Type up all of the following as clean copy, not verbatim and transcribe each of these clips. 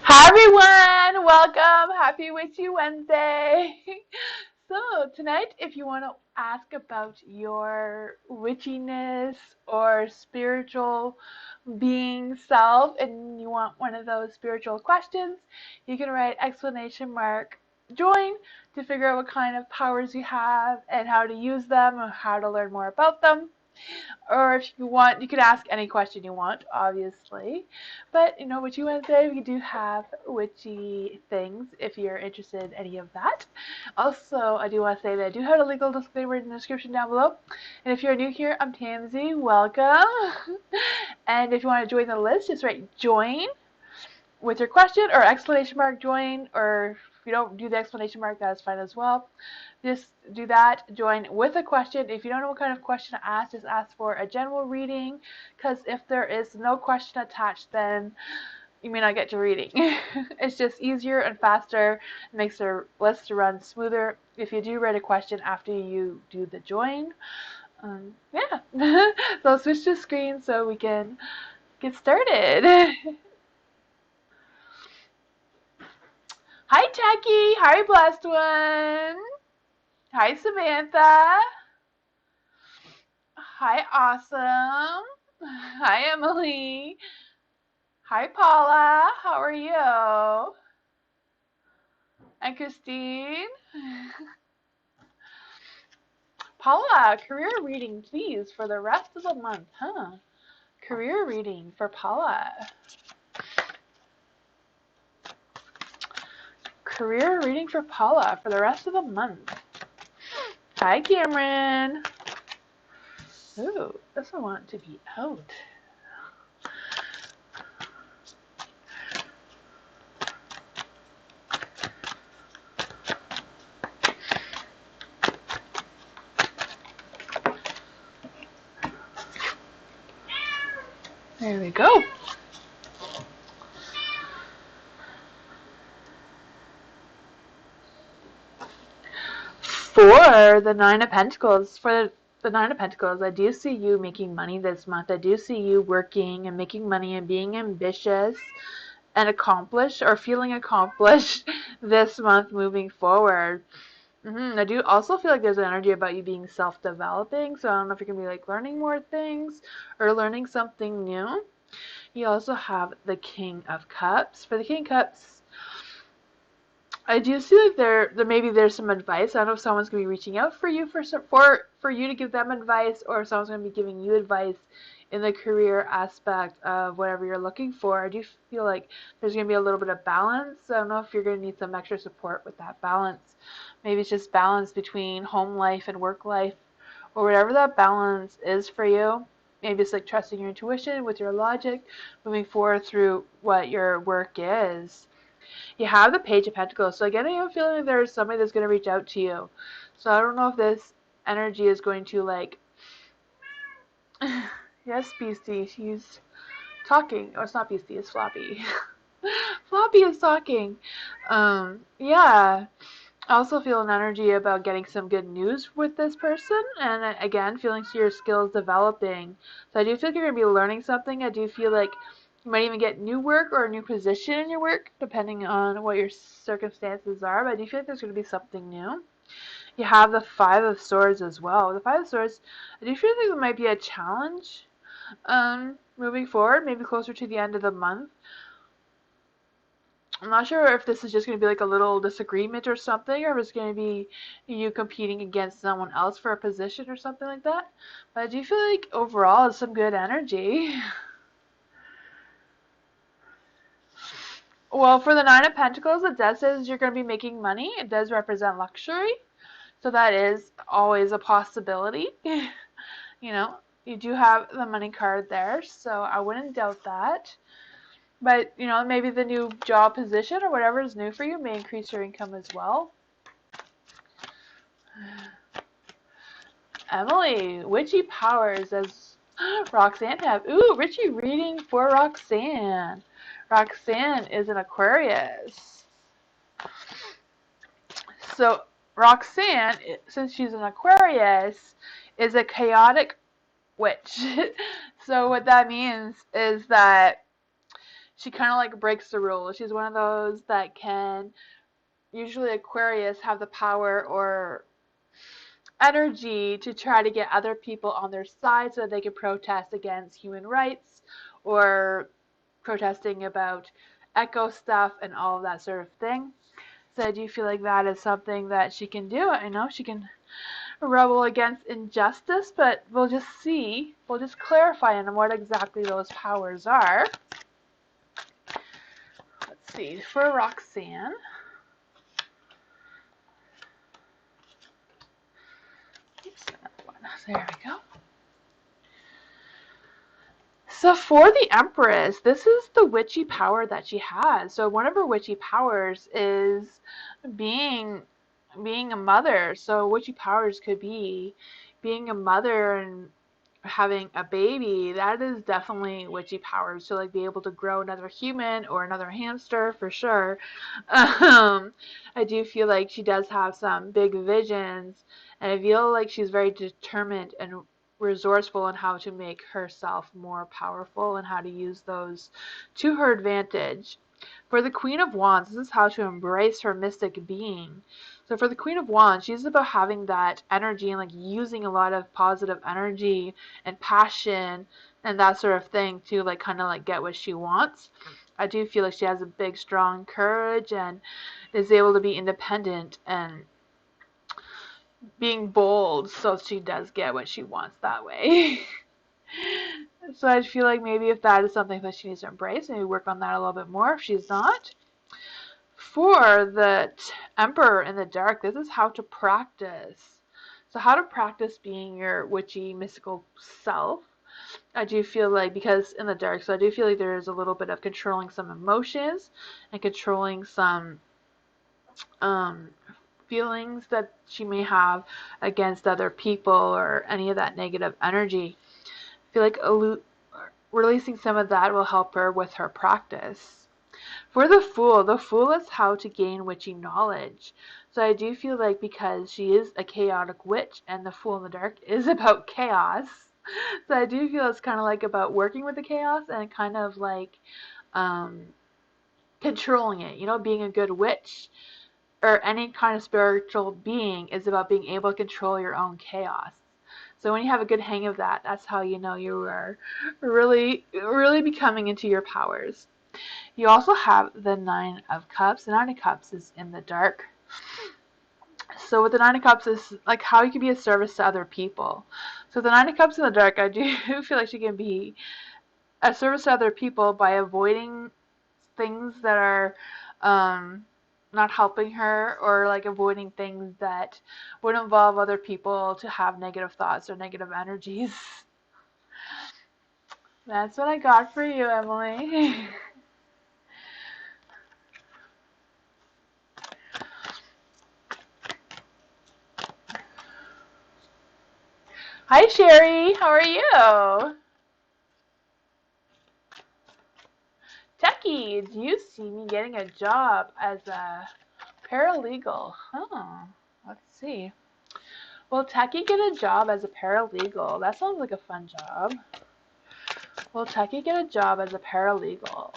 Hi everyone, welcome. Happy Witchy Wednesday. So tonight, if you want to ask about your witchiness or spiritual being self, and you want one of those spiritual questions, you can write !join to figure out what kind of powers you have and how to use them or how to learn more about them. Or if you want, you could ask any question you want, obviously. But, Witchy Wednesday, we do have witchy things if you're interested in any of that. Also, I do want to say that I do have a legal disclaimer in the description down below. And if you're new here, I'm Tamsy. Welcome. And if you want to join the list, just write join with your question or !join, or if you don't do the exclamation mark, that's fine as well. Just do that, join with a question. If you don't know what kind of question to ask, just ask for a general reading, because if there is no question attached, then you may not get to reading. It's just easier and faster, it makes the list run smoother if you do write a question after you do the join. Yeah, so I'll switch the screen so we can get started. Hi, Jackie. Hi, Blessed One. Hi, Samantha. Hi, Awesome. Hi, Emily. Hi, Paula. How are you? And Christine. Paula, career reading, please, for the rest of the month, huh? Career reading for Paula. Career reading for Paula for the rest of the month. Hi, Cameron. Ooh, doesn't want to be out. There we go. For the Nine of Pentacles, I do see you making money this month. I do see you working and making money and being ambitious and accomplished or feeling accomplished this month moving forward. I do also feel like there's an energy about you being self-developing, so I don't know if you're going to be like learning more things or learning something new. You also have the King of Cups. For the King of Cups, I do see like there maybe there's some advice. I don't know if someone's gonna be reaching out for you for you to give them advice, or if someone's gonna be giving you advice in the career aspect of whatever you're looking for. I do feel like there's gonna be a little bit of balance. I don't know if you're gonna need some extra support with that balance. Maybe it's just balance between home life and work life, or whatever that balance is for you. maybe it's like trusting your intuition with your logic, moving forward through what your work is. You have the Page of Pentacles. So again, I have a feeling that there's somebody that's going to reach out to you. So I don't know if this energy is going to like, yes, Beastie, she's talking. Oh, it's not Beastie, it's Floppy. Floppy is talking. Yeah. I also feel an energy about getting some good news with this person, and again, feeling your skills developing. So I do feel like you're going to be learning something. I do feel like you might even get new work or a new position in your work, depending on what your circumstances are, but I do feel like there's going to be something new. You have the Five of Swords as well. The Five of Swords, I do feel like there might be a challenge moving forward, maybe closer to the end of the month. I'm not sure if this is just going to be like a little disagreement or something, or if it's going to be you competing against someone else for a position or something like that. But I do feel like overall it's some good energy. Well, for the Nine of Pentacles, it does say you're going to be making money. It does represent luxury. So that is always a possibility. You know, you do have the money card there, so I wouldn't doubt that. But, you know, maybe the new job position or whatever is new for you may increase your income as well. Emily, witchy powers as Roxanne have. Ooh, Richie reading for Roxanne. Roxanne is an Aquarius. So Roxanne, since she's an Aquarius, is a chaotic witch. So what that means is that she kind of like breaks the rules. She's one of those that can, usually Aquarius have the power or energy to try to get other people on their side so that they can protest against human rights or protesting about eco stuff and all of that sort of thing. So I do feel like that is something that she can do. I know she can rebel against injustice, but we'll just see. We'll just clarify on what exactly those powers are. Let's see, for Roxanne. Oops, there we go. So for the Empress, this is the witchy power that she has. So one of her witchy powers is being a mother. So witchy powers could be being a mother and having a baby. That is definitely witchy powers. So like be able to grow another human or another hamster for sure. I do feel like she does have some big visions, and I feel like she's very determined and resourceful in how to make herself more powerful and how to use those to her advantage. For the Queen of Wands, this is how to embrace her mystic being. So for the Queen of Wands, she's about having that energy and like using a lot of positive energy and passion and that sort of thing to like kind of like get what she wants. I do feel like she has a big, strong courage and is able to be independent and being bold, so she does get what she wants that way. So I feel like maybe if that is something that she needs to embrace, maybe work on that a little bit more if she's not. For the Emperor in the Dark, this is how to practice. So how to practice being your witchy, mystical self. I do feel like, because in the dark, so I do feel like there is a little bit of controlling some emotions and controlling some feelings that she may have against other people or any of that negative energy. I feel like releasing some of that will help her with her practice. For the Fool is how to gain witchy knowledge. So I do feel like because she is a chaotic witch and the Fool in the Dark is about chaos, so I do feel it's kind of like about working with the chaos and kind of like controlling it. You know, being a good witch or any kind of spiritual being is about being able to control your own chaos. So when you have a good hang of that, that's how you know you are really, really becoming into your powers. You also have the Nine of Cups. The Nine of Cups is in the dark. So with the Nine of Cups is like how you can be of service to other people. So the Nine of Cups in the dark, I do feel like she can be a service to other people by avoiding things that are not helping her, or like avoiding things that would involve other people to have negative thoughts or negative energies. That's what I got for you, Emily. Hi, Sherry. How are you? Techie, do you see me getting a job as a paralegal? Huh. Let's see. Will Techie get a job as a paralegal? That sounds like a fun job. Will Techie get a job as a paralegal?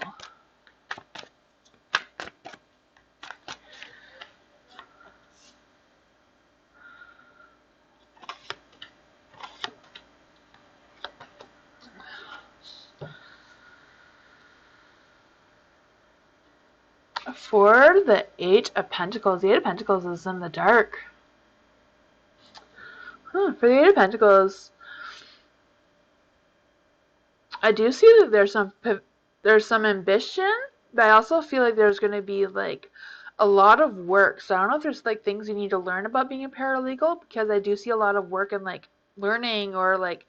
For the Eight of Pentacles, the Eight of Pentacles is in the dark. For the Eight of Pentacles, I do see that there's some ambition, but I also feel like there's going to be like a lot of work. So I don't know if there's like things you need to learn about being a paralegal, because I do see a lot of work and like learning or like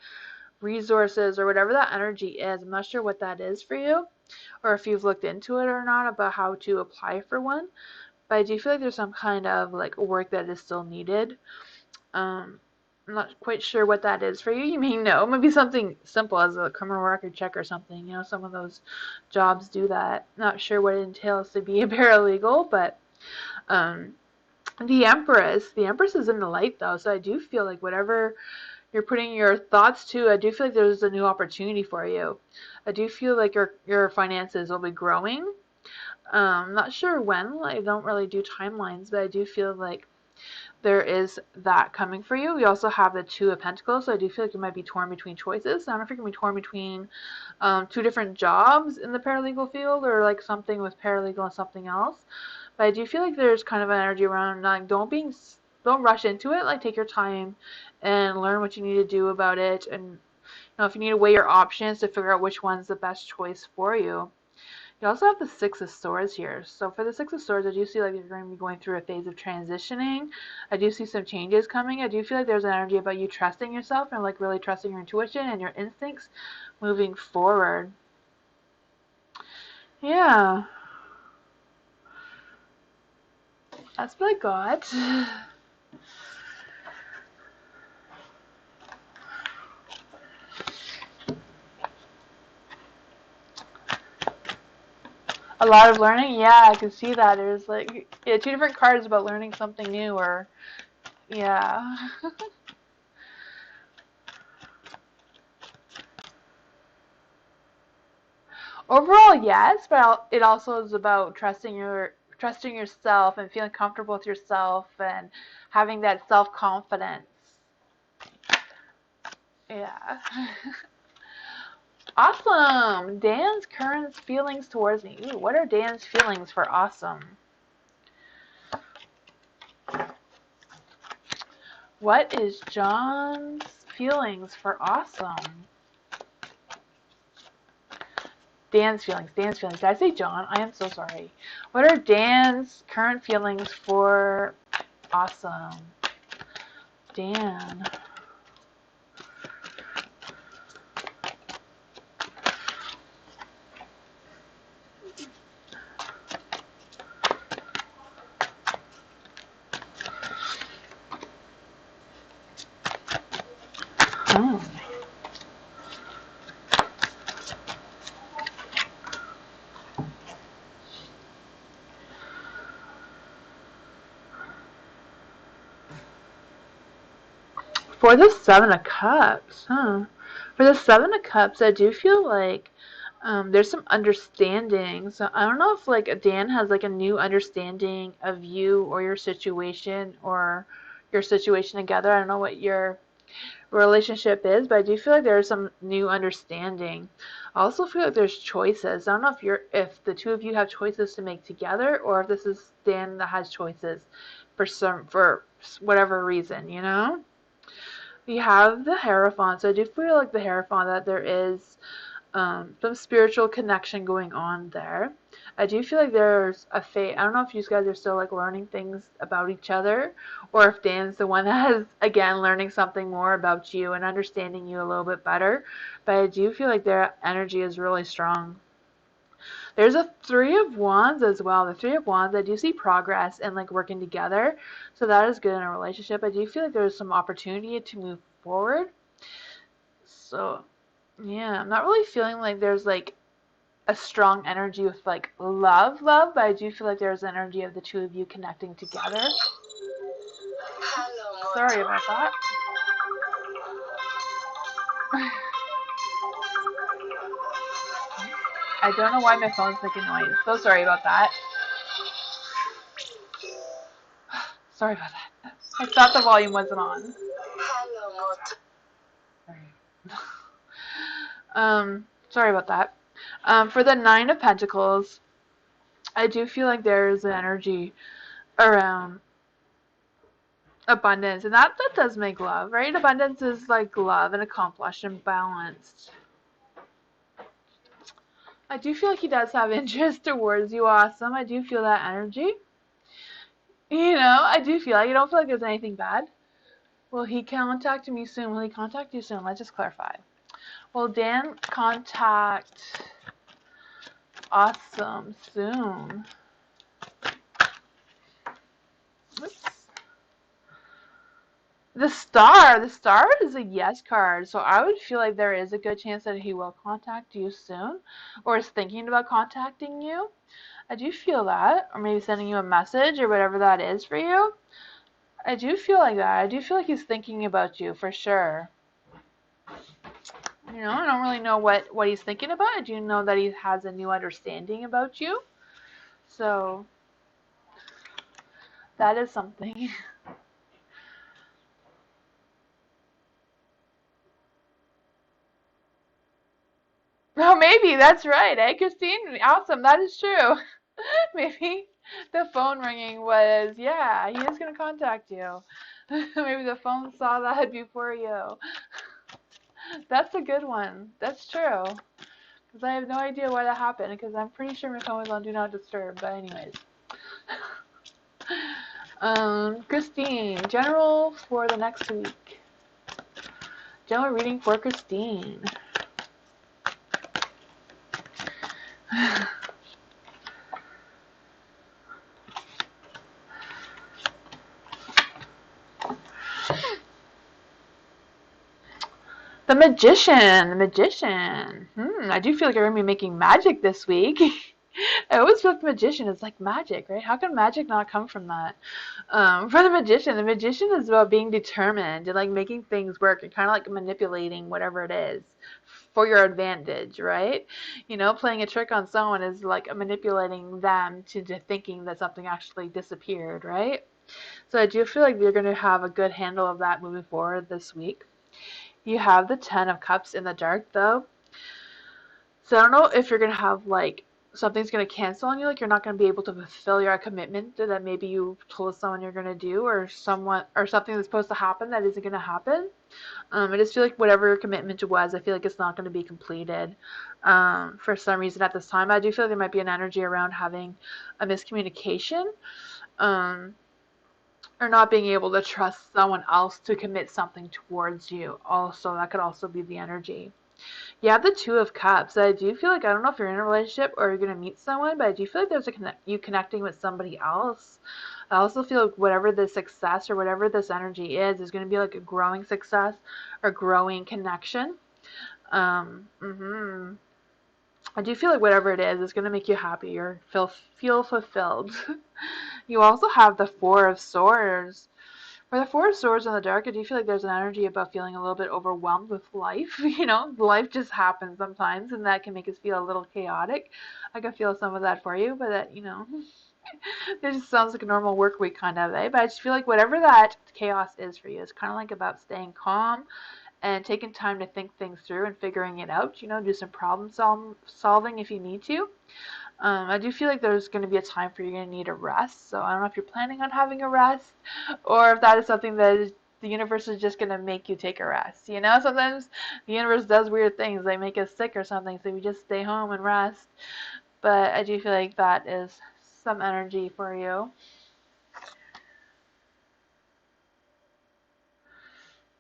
resources or whatever that energy is. I'm not sure what that is for you, or if you've looked into it or not about how to apply for one. But I do feel like there's some kind of like work that is still needed. I'm not quite sure what that is for you. You may know. Maybe something simple as a criminal record check or something. You know, some of those jobs do that. Not sure what it entails to be a paralegal, but um, the Empress is in the light though, so I do feel like whatever you're putting your thoughts to, I do feel like there's a new opportunity for you. I do feel like your finances will be growing. Not sure when. I don't really do timelines, but I do feel like there is that coming for you. We also have the Two of Pentacles, so I do feel like you might be torn between choices. I don't know if you're going to be torn between two different jobs in the paralegal field, or like something with paralegal and something else. But I do feel like there's kind of an energy around like don't rush into it. Like take your time and learn what you need to do about it, and if you need to weigh your options to figure out which one's the best choice for you. You also have the Six of Swords here. So for the Six of Swords, I do see like you're going to be going through a phase of transitioning. I do see some changes coming. I do feel like there's an energy about you trusting yourself and like really trusting your intuition and your instincts moving forward. Yeah, that's what I got. A lot of learning. Yeah, I can see that. There's like two different cards about learning something new, or yeah. Overall, yes, but it also is about trusting yourself and feeling comfortable with yourself and having that self-confidence. Yeah. Awesome. Dan's current feelings towards me. Ooh, what are Dan's feelings for awesome? What is John's feelings for awesome? Dan's feelings. Dan's feelings. Did I say John? I am so sorry. What are Dan's current feelings for awesome? Dan. Oh. For the Seven of Cups, huh? For the Seven of Cups, I do feel like there's some understanding. So I don't know if like Dan has like a new understanding of you or your situation together. I don't know what your relationship is, but I do feel like there's some new understanding. I also feel like there's choices. I don't know if the two of you have choices to make together, or if this is Dan that has choices for whatever reason, you know? We have the Hierophant, so I do feel like the Hierophant that there is some spiritual connection going on there. I do feel like there's a fate. I don't know if you guys are still like learning things about each other, or if Dan's the one that is again learning something more about you and understanding you a little bit better. But I do feel like their energy is really strong. There's a Three of Wands as well. The Three of Wands, I do see progress and like working together. So that is good in a relationship. I do feel like there's some opportunity to move forward. So yeah, I'm not really feeling like there's like a strong energy with like love, but I do feel like there's energy of the two of you connecting together. Sorry about that. I don't know why my phone's making noise. So sorry about that. Sorry about that. I thought the volume wasn't on. Sorry about that. For the Nine of Pentacles, I do feel like there's an energy around abundance, and that does make love, right? Abundance is like love and accomplished and balanced. I do feel like he does have interest towards you. Awesome. I do feel that energy. I do feel like you don't feel like there's anything bad. Will he contact me soon? Will he contact you soon? Let's just clarify. Will Dan contact Awesome soon? Oops. The star is a yes card, so I would feel like there is a good chance that he will contact you soon, or is thinking about contacting you. I do feel that, or maybe sending you a message or whatever that is for you. I do feel like that. I do feel like he's thinking about you for sure. I don't really know what he's thinking about. I do know that he has a new understanding about you. So that is something. Oh, maybe that's right, eh, Christine? Awesome, that is true. Maybe the phone ringing was, yeah, he is going to contact you. Maybe the phone saw that before you. That's a good one. That's true. Because I have no idea why that happened, because I'm pretty sure my phone was on Do Not Disturb, but anyways. Christine, general for the next week. General reading for Christine. The magician. I do feel like I'm going to be making magic this week. I always with magician, it's like magic, right? How can magic not come from that? For the magician is about being determined and like making things work and kind of like manipulating whatever it is for your advantage, right? Playing a trick on someone is like manipulating them to thinking that something actually disappeared, right? So I do feel like you're going to have a good handle of that moving forward this week. You have the Ten of Cups in the dark, though. So I don't know if you're going to have, like, something's going to cancel on you, like you're not going to be able to fulfill your commitment that maybe you told someone you're going to do, or something that's supposed to happen that isn't going to happen. I just feel like whatever your commitment was, I feel like it's not going to be completed for some reason at this time. I do feel like there might be an energy around having a miscommunication. Or not being able to trust someone else to commit something towards you. Also, that could also be the energy. You have the Two of Cups. I do feel like, I don't know if you're in a relationship or you're going to meet someone, but I do feel like there's you connecting with somebody else. I also feel like whatever the success or whatever this energy is going to be like a growing success or growing connection. I do feel like whatever it is going to make you happy or feel fulfilled. You also have the Four of Swords. For the Four of Swords in the dark, I do feel like there's an energy about feeling a little bit overwhelmed with life. Life just happens sometimes, and that can make us feel a little chaotic. I can feel some of that for you, but that, it just sounds like a normal work week kind of, eh? But I just feel like whatever that chaos is for you, it's kind of like about staying calm and taking time to think things through and figuring it out. Do some problem solving if you need to. I do feel like there's going to be a time for you're going to need a rest. So I don't know if you're planning on having a rest or if that is something that the universe is just going to make you take a rest. You know, sometimes the universe does weird things. They make us sick or something, so we just stay home and rest. But I do feel like that is some energy for you.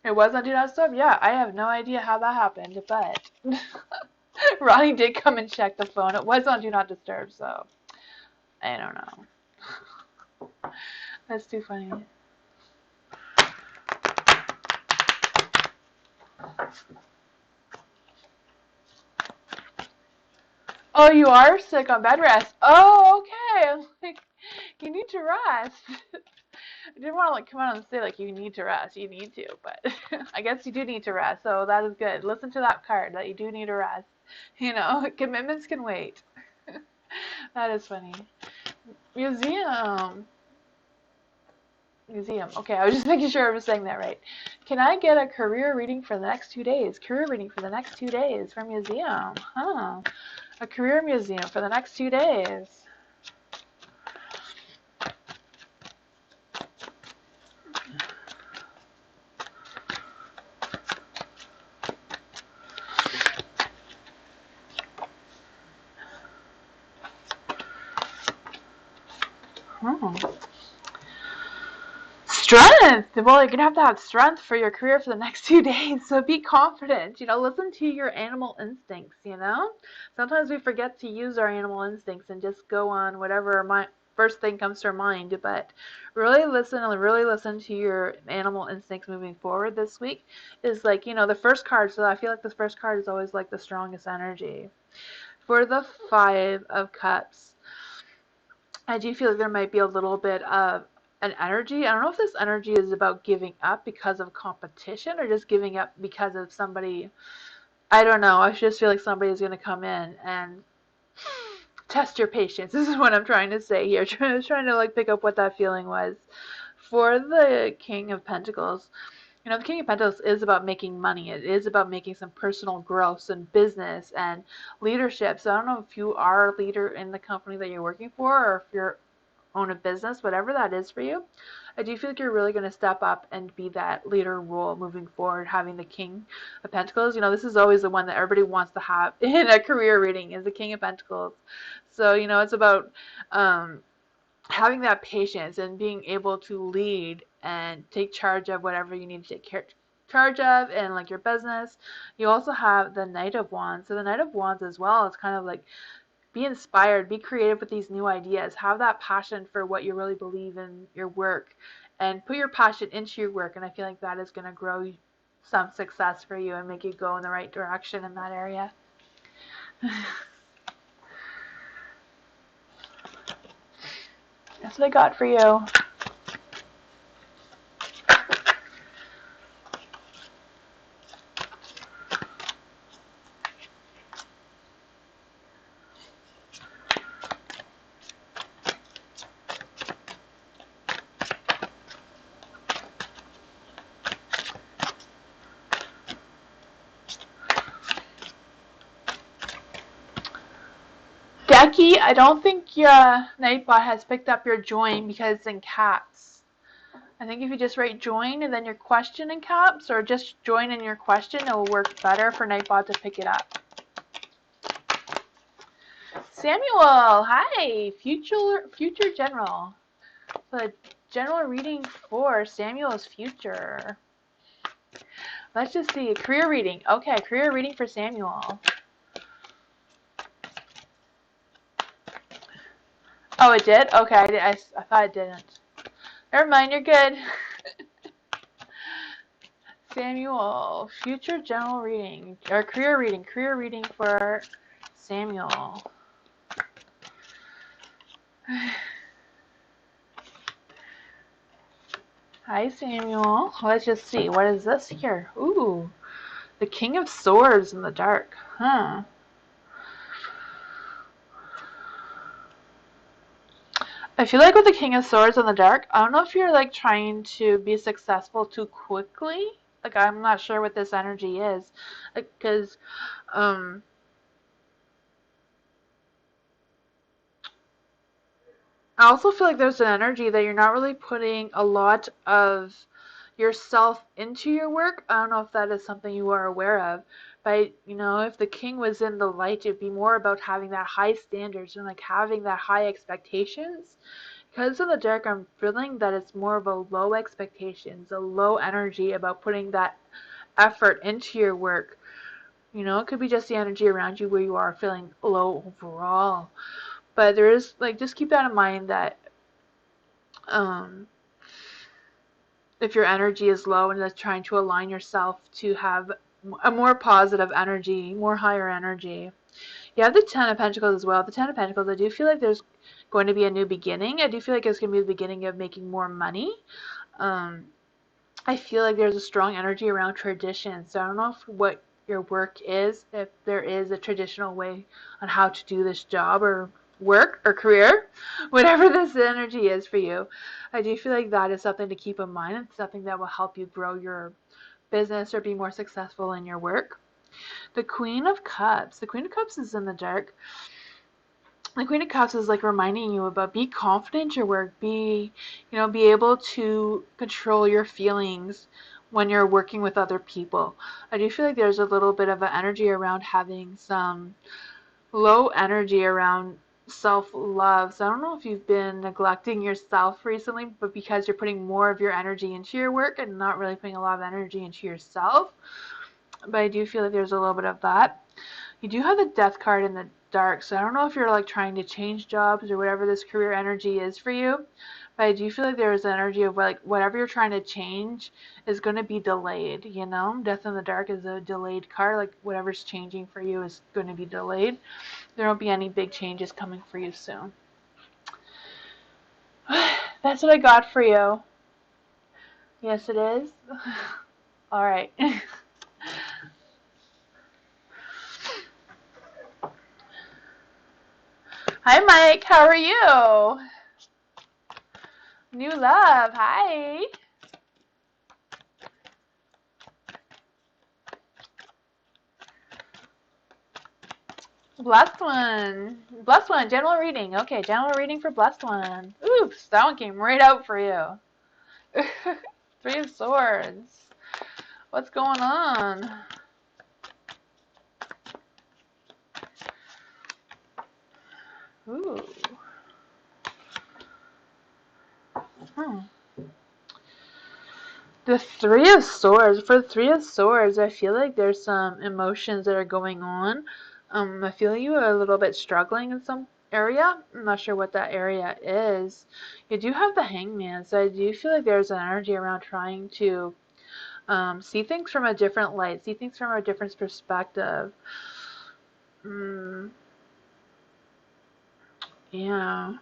It was on Do Not Disturb? Yeah, I have no idea how that happened, but Ronnie did come and check the phone. It was on Do Not Disturb, so I don't know. That's too funny. Oh, you are sick on bed rest. Oh, okay. I'm like, you need to rest. I didn't want to come out and say you need to rest. You need to, but I guess you do need to rest. So that is good. Listen to that card that you do need to rest. Commitments can wait. That is funny. Museum. Okay, I was just making sure I was saying that right. Can I get a career reading for the next 2 days? Career reading for the next 2 days for museum. Huh. A career museum for the next 2 days. Strength! Well, you're going to have strength for your career for the next 2 days, so be confident. Listen to your animal instincts, Sometimes we forget to use our animal instincts and just go on whatever first thing comes to our mind, but really listen to your animal instincts moving forward this week is the first card, so I feel like this first card is always the strongest energy. For the 5 of Cups, I do feel like there might be a little bit of an energy. I don't know if this energy is about giving up because of competition or just giving up because of somebody. I don't know. I just feel like somebody is going to come in and test your patience. This is what I'm trying to say here. Trying to pick up what that feeling was. For the King of Pentacles, the King of Pentacles is about making money. It is about making some personal growth and business and leadership. So I don't know if you are a leader in the company that you're working for or if you're own a business, whatever that is for you. I do feel like you're really going to step up and be that leader role moving forward, having the King of Pentacles. This is always the one that everybody wants to have in a career reading is the King of Pentacles. So, it's about having that patience and being able to lead and take charge of whatever you need to take charge of and your business. You also have the Knight of Wands. So the Knight of Wands as well is kind of be inspired, be creative with these new ideas, have that passion for what you really believe in your work, and put your passion into your work. And I feel like that is going to grow some success for you and make you go in the right direction in that area. That's what I got for you. Becky, I don't think your Nightbot has picked up your join because it's in caps. I think if you just write join and then your question in caps, or just join in your question, it will work better for Nightbot to pick it up. Samuel, hi, future general. So general reading for Samuel's future. Let's just see, career reading. Okay, career reading for Samuel. Oh, it did? Okay, I thought it didn't. Never mind, you're good. Samuel, future general reading, or career reading for Samuel. Hi, Samuel. Let's just see. What is this here? Ooh, the King of Swords in the dark. Huh. I feel like with the King of Swords in the dark, I don't know if you're trying to be successful too quickly. I'm not sure what this energy is. Because, I also feel like there's an energy that you're not really putting a lot of yourself into your work. I don't know if that is something you are aware of, but if the king was in the light, it'd be more about having that high standards and like having that high expectations. Because in the dark, I'm feeling that it's more of a low expectations, a low energy about putting that effort into your work. It could be just the energy around you where you are feeling low overall. But there is, like, just keep that in mind that um, if your energy is low and just trying to align yourself to have a more positive energy, more higher energy. You have the Ten of Pentacles as well. The Ten of Pentacles, I do feel like there's going to be a new beginning. I do feel like it's going to be the beginning of making more money. I feel like there's a strong energy around tradition. So I don't know what your work is, if there is a traditional way on how to do this job or work or career, whatever this energy is for you. I do feel like that is something to keep in mind and something that will help you grow your business or be more successful in your work. The Queen of Cups. The Queen of Cups is in the dark. The Queen of Cups is like reminding you about be confident in your work, be able to control your feelings when you're working with other people. I do feel like there's a little bit of an energy around having some low energy around self-love. So I don't know if you've been neglecting yourself recently, but because you're putting more of your energy into your work and not really putting a lot of energy into yourself. But I do feel like there's a little bit of that. You do have the Death card in the dark, so I don't know if you're like trying to change jobs or whatever this career energy is for you, but I do feel like there's an energy of like whatever you're trying to change is going to be delayed. Death in the dark is a delayed card. Like whatever's changing for you is going to be delayed. There won't be any big changes coming for you soon. That's what I got for you. Yes, it is. All right. Hi, Mike. How are you? New love. Hi. Blessed one. Blessed one. General reading. Okay, general reading for blessed one. Oops, that one came right out for you. Three of Swords. What's going on? Ooh. Hmm. The Three of Swords. For the Three of Swords, I feel like there's some emotions that are going on. I feel like you are a little bit struggling in some area. I'm not sure what that area is. You do have the Hangman, so I do feel like there's an energy around trying to see things from a different light, see things from a different perspective. Yeah.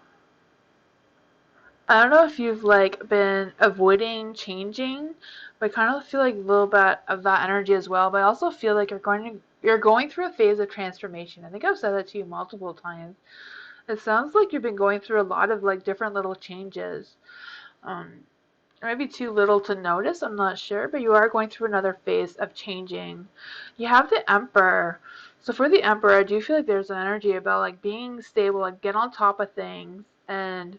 I don't know if you've like been avoiding changing, but I kind of feel like a little bit of that energy as well. But I also feel like you're going through a phase of transformation. I think I've said that to you multiple times. It sounds like you've been going through a lot of like different little changes. Maybe too little to notice, I'm not sure, but you are going through another phase of changing. You have the Emperor. So for the Emperor, I do feel like there's an energy about like being stable, like get on top of things, and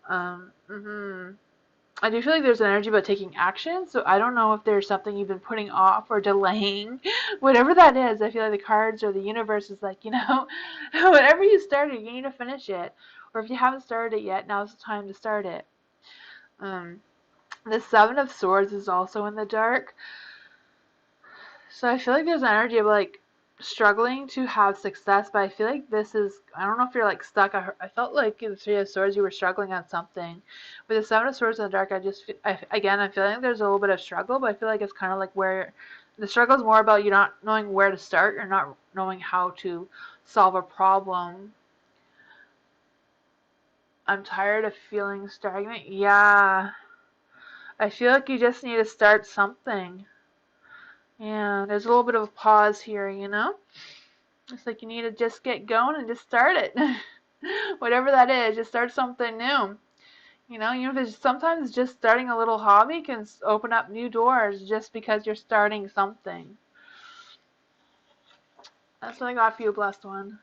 um, mm-hmm. I do feel like there's an energy about taking action. So I don't know if there's something you've been putting off or delaying, whatever that is. I feel like the cards or the universe is like, whatever you started, you need to finish it. Or if you haven't started it yet, now's the time to start it. The Seven of Swords is also in the dark. So I feel like there's an energy of like struggling to have success, but I feel like I don't know if you're like stuck. I felt like in the Three of Swords you were struggling on something. With the Seven of Swords in the dark, again, I'm feeling like there's a little bit of struggle, but I feel like it's kind of like where the struggle is more about you not knowing where to start or not knowing how to solve a problem. I'm tired of feeling stagnant. Yeah. I feel like you just need to start something. Yeah, there's a little bit of a pause here. It's like you need to just get going and just start it. Whatever that is, just start something new. Even if sometimes just starting a little hobby can open up new doors just because you're starting something. That's what I got for you, blessed one.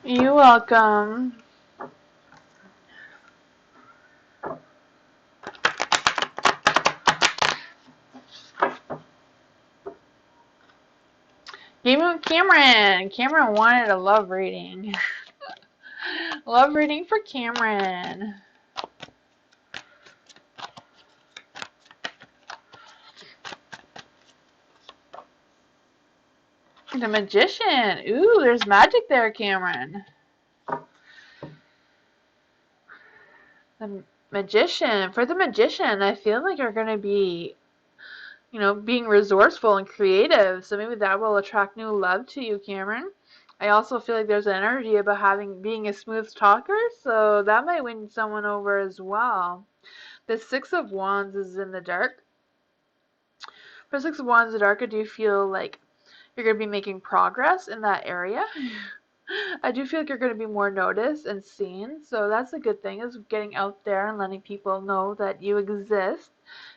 You're welcome. Even Cameron. Cameron wanted a love reading. Love reading for Cameron. The Magician. Ooh, there's magic there, Cameron. The Magician. For the Magician, I feel like you're going to be, being resourceful and creative. So maybe that will attract new love to you, Cameron. I also feel like there's an energy about being a smooth talker, so that might win someone over as well. The Six of Wands is in the dark. For Six of Wands in the dark, I do feel like you're going to be making progress in that area. I do feel like you're going to be more noticed and seen, so that's a good thing, is getting out there and letting people know that you exist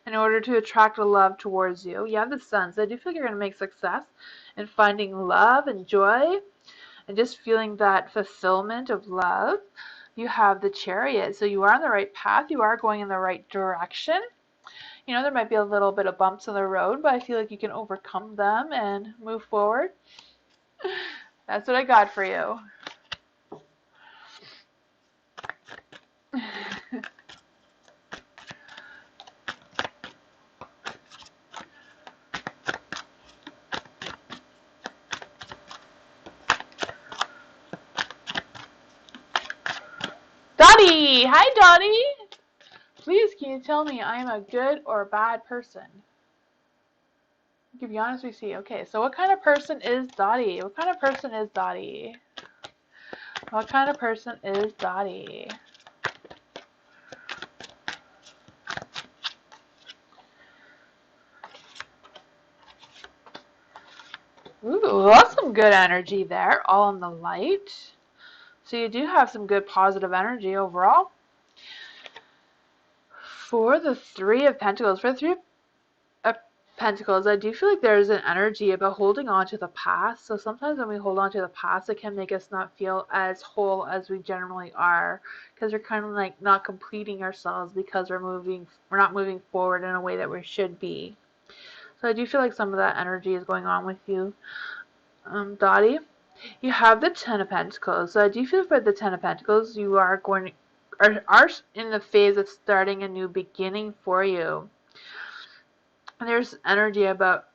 in order to attract a love towards you. You have the Sun, so I do feel like you're going to make success in finding love and joy and just feeling that fulfillment of love. You have the Chariot, so you are on the right path. You are going in the right direction. There might be a little bit of bumps in the road, but I feel like you can overcome them and move forward. That's what I got for you. Dottie! Hi, Dottie! Please, can you tell me I am a good or bad person? To be honest with you. Okay, so what kind of person is Dottie? What kind of person is Dottie? What kind of person is Dottie? Ooh, that's some good energy there, all in the light. So you do have some good positive energy overall. For the Three of Pentacles, I do feel like there's an energy about holding on to the past. So sometimes when we hold on to the past, it can make us not feel as whole as we generally are, because we're kind of like not completing ourselves because we're not moving forward in a way that we should be. So I do feel like some of that energy is going on with you, Dottie. You have the Ten of Pentacles. So I do feel for the Ten of Pentacles, you are in the phase of starting a new beginning for you. And there's energy about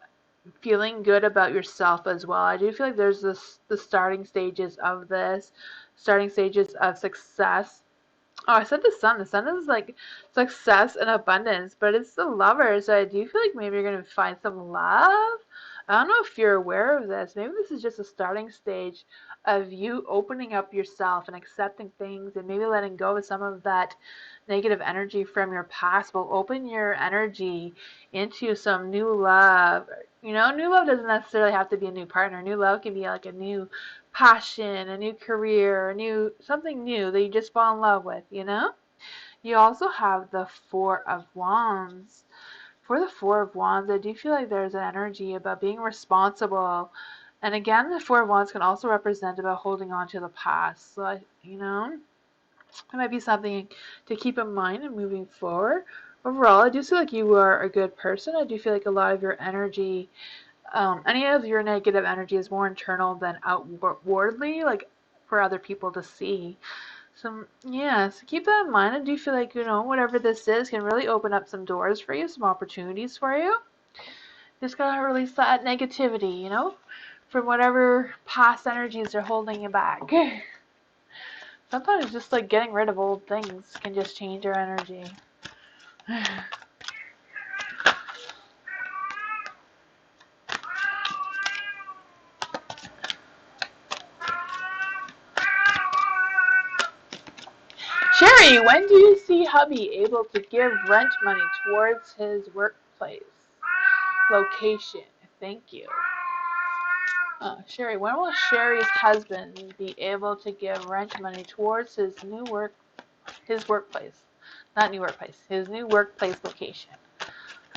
feeling good about yourself as well. I do feel like there's the starting stages of success. Oh, I said the Sun. The Sun is like success and abundance, but it's the Lover. So I do feel like maybe you're going to find some love. I don't know if you're aware of this. Maybe this is just a starting stage of you opening up yourself and accepting things and maybe letting go of some of that negative energy from your past will open your energy into some new love. New love doesn't necessarily have to be a new partner. New love can be like a new passion, a new career, something new that you just fall in love with. You also have the Four of Wands. For the Four of Wands, I do feel like there's an energy about being responsible. And again, the Four of Wands can also represent about holding on to the past. So, it might be something to keep in mind and moving forward. Overall, I do feel like you are a good person. I do feel like a lot of your energy, any of your negative energy is more internal than outwardly, like for other people to see. So, yeah, so keep that in mind. I do feel like, whatever this is can really open up some doors for you, some opportunities for you. Just gotta release that negativity, from whatever past energies are holding you back. Sometimes just like getting rid of old things can just change your energy. Sherry, when do you see hubby able to give rent money towards his workplace location? Thank you. Sherry, when will Sherry's husband be able to give rent money towards his workplace? Not new workplace, his new workplace location.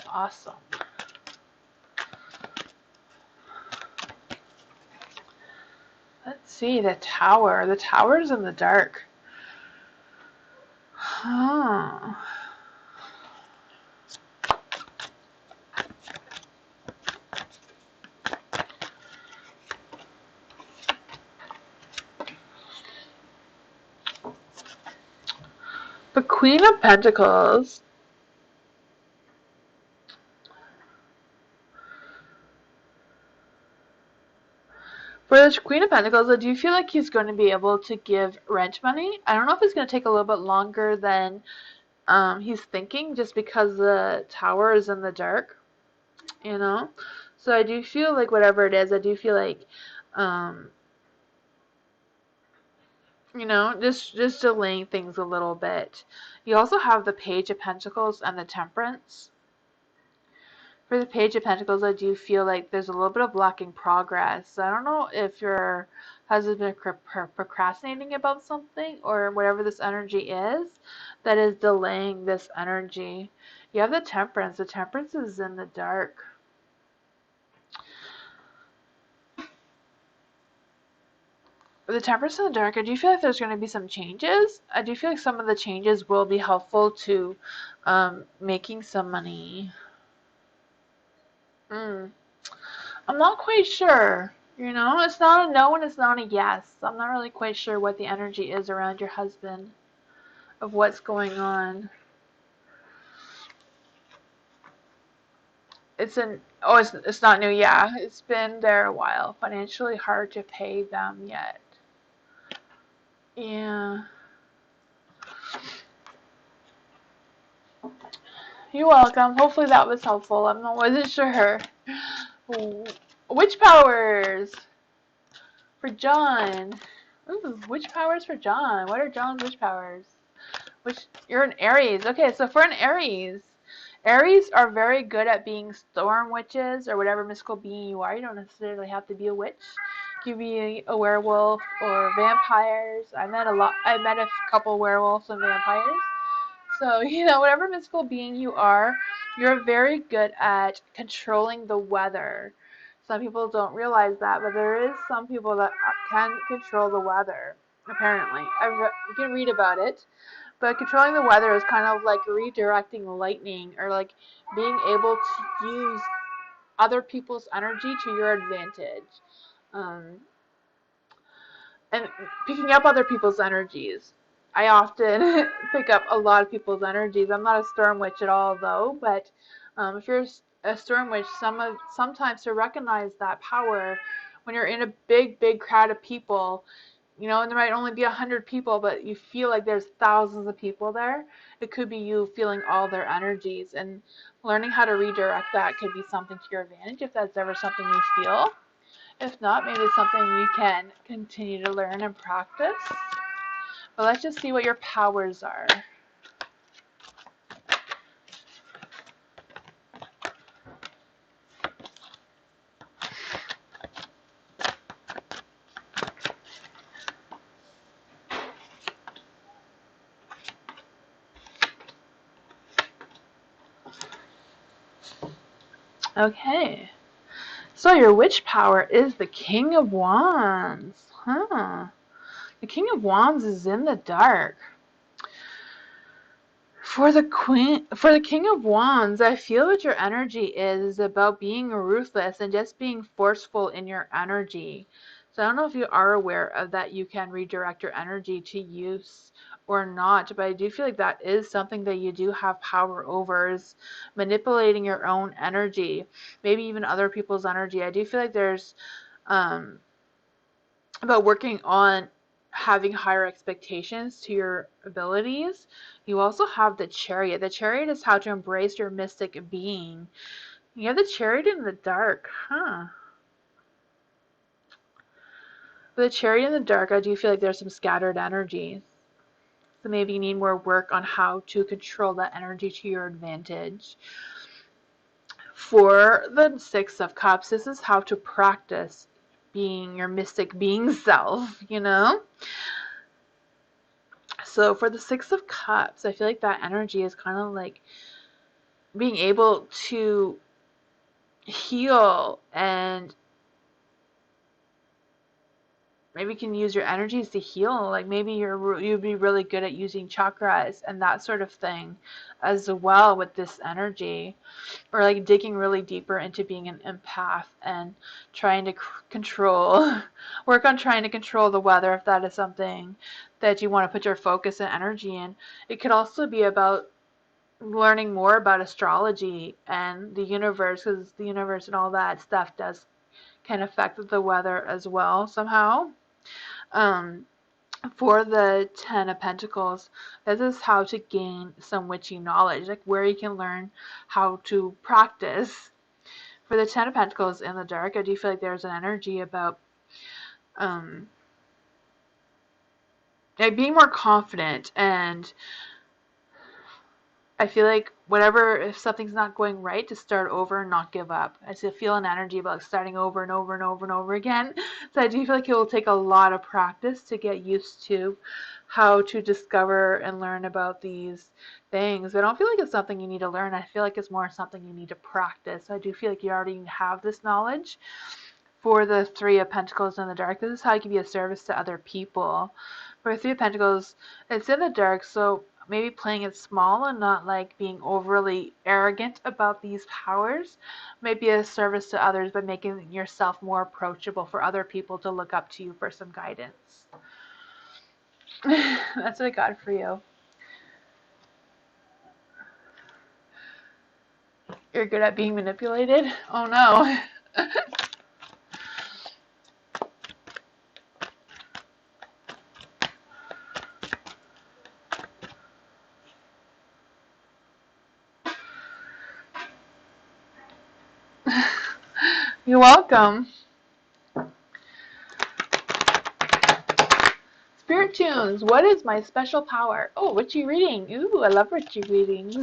Awesome. Let's see, the tower. The tower's in the dark. Huh. The Queen of Pentacles. For the Queen of Pentacles, I do feel like he's going to be able to give rent money. I don't know if it's going to take a little bit longer than he's thinking, just because the tower is in the dark, you know? So I do feel like whatever it is, I do feel like, um, you know, just delaying things a little bit. You also have the Page of Pentacles and the Temperance. For the Page of Pentacles, I do feel like there's a little bit of lacking progress. I don't know if your husband's been procrastinating about something or whatever this energy is that is delaying this energy. You have the Temperance. The Temperance is in the dark. The Temperance in the dark, I do feel like there's going to be some changes. I do feel like some of the changes will be helpful to making some money. I'm not quite sure. You know, it's not a no and it's not a yes. I'm not really quite sure what the energy is around your husband, of what's going on. It's not new. Yeah, it's been there a while. Financially hard to pay them yet. Yeah. You're welcome. Hopefully that was helpful. Wasn't sure. Witch powers for John. Ooh, witch powers for John. What are John's witch powers? You're an Aries. Okay, so for an Aries, Aries are very good at being storm witches or whatever mystical being you are. You don't necessarily have to be a witch. You can be a werewolf or vampires. I met a couple werewolves and vampires. So, you know, whatever mystical being you are, you're very good at controlling the weather. Some people don't realize that, but there is some people that can control the weather, apparently. You can read about it. But controlling the weather is kind of like redirecting lightning, or like being able to use other people's energy to your advantage. Um, and picking up other people's energies. I often pick up a lot of people's energies. I'm not a storm witch at all, though, but if you're a storm witch, sometimes to recognize that power when you're in a big crowd of people, you know, and there might only be 100 people, but you feel like there's thousands of people there. It could be you feeling all their energies, and learning how to redirect that could be something to your advantage if that's ever something you feel. If not, maybe it's something you can continue to learn and practice. But let's just see what your powers are. Okay. So your witch power is the King of Wands. Huh. The King of Wands is in the dark. For the King of Wands, I feel what your energy is about being ruthless and just being forceful in your energy. So I don't know if you are aware of that you can redirect your energy to use or not, but I do feel like that is something that you do have power over, is manipulating your own energy, maybe even other people's energy. I do feel like there's um, about working on having higher expectations to your abilities. You also have the Chariot. The Chariot is how to embrace your mystic being. You have the Chariot in the dark, huh? With the Chariot in the dark, I do feel like there's some scattered energy. So maybe you need more work on how to control that energy to your advantage. For the Six of Cups, this is how to practice being your mystic being self, you know? So for the Six of Cups, I feel like that energy is kind of like being able to heal and maybe you can use your energies to heal. Like maybe you'd be really good at using chakras and that sort of thing as well with this energy, or like digging really deeper into being an empath and trying to control, work on trying to control the weather if that is something that you want to put your focus and energy in. It could also be about learning more about astrology and the universe, because the universe and all that stuff can affect the weather as well somehow. Um, for the Ten of Pentacles, this is how to gain some witchy knowledge, like where you can learn how to practice. For the Ten of Pentacles in the dark, I do feel like there's an energy about um, like being more confident, and I feel like whatever, if something's not going right, to start over and not give up. I still feel an energy about starting over and over and over and over again. So I do feel like it will take a lot of practice to get used to how to discover and learn about these things. But I don't feel like it's something you need to learn. I feel like it's more something you need to practice. I do feel like you already have this knowledge. For the Three of Pentacles in the dark, this is how you can be of service to other people. For Three of Pentacles, it's in the dark, so maybe playing it small and not like being overly arrogant about these powers may be a service to others by making yourself more approachable for other people to look up to you for some guidance. That's what I got for you. You're good at being manipulated? Oh no. You're welcome. Spirit tunes, what is my special power? Oh, witchy reading. Ooh, I love witchy readings.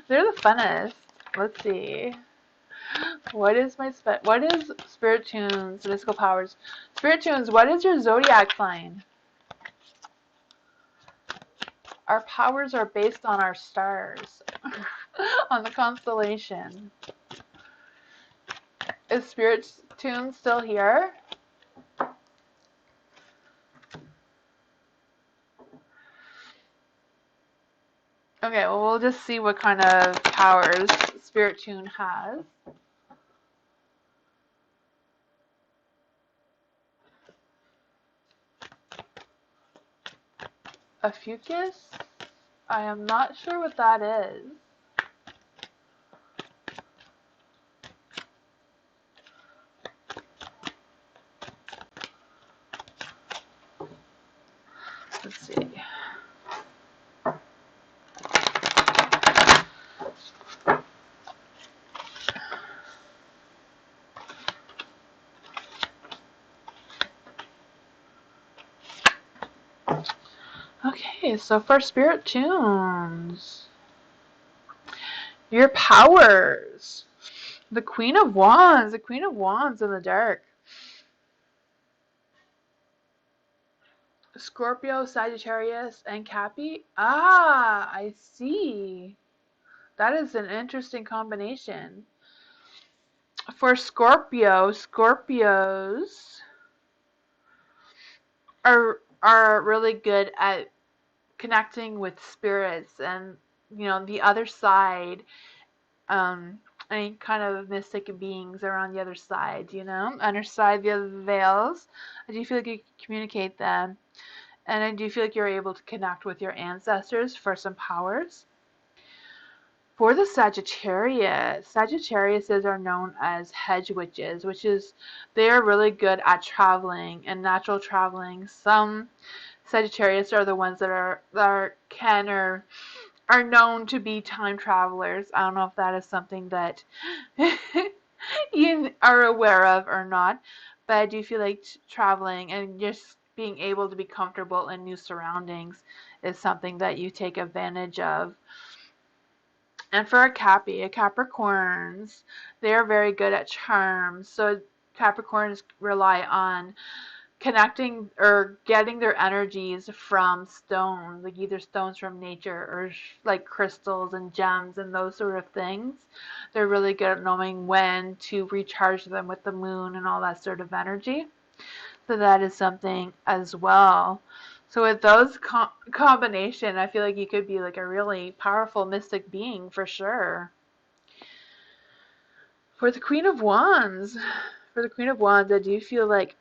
They're the funnest. Let's see. What is Spirit tunes, mystical powers? Spirit tunes, what is your zodiac sign? Our powers are based on our stars, on the constellation. Is Spirit tunes still here? Okay, well, we'll just see what kind of powers Spirit Tune has. A fucus? I am not sure what that is. Let's see. Okay, so for Spirit Tunes, your powers. The Queen of Wands. The Queen of Wands in the dark. Scorpio, Sagittarius, and Cappy. Ah, I see. That is an interesting combination. For Scorpio, Scorpios are really good at connecting with spirits and, you know, the other side, any kind of mystic beings are on the other side, you know, underside the other veils. I do feel like you can communicate them, and I do feel like you're able to connect with your ancestors for some powers. For the Sagittariuses are known as hedge witches, which is they are really good at traveling and natural traveling. Some Sagittarius are the ones that are known to be time travelers. I don't know if that is something that you are aware of or not, but I do feel like traveling and just being able to be comfortable in new surroundings is something that you take advantage of. And for a Capricorns, they are very good at charms. So Capricorns rely on connecting or getting their energies from stones, like either stones from nature or like crystals and gems and those sort of things. They're really good at knowing when to recharge them with the moon and all that sort of energy. So that is something as well. So with those combination, I feel like you could be like a really powerful mystic being for sure. For the Queen of Wands, I do feel like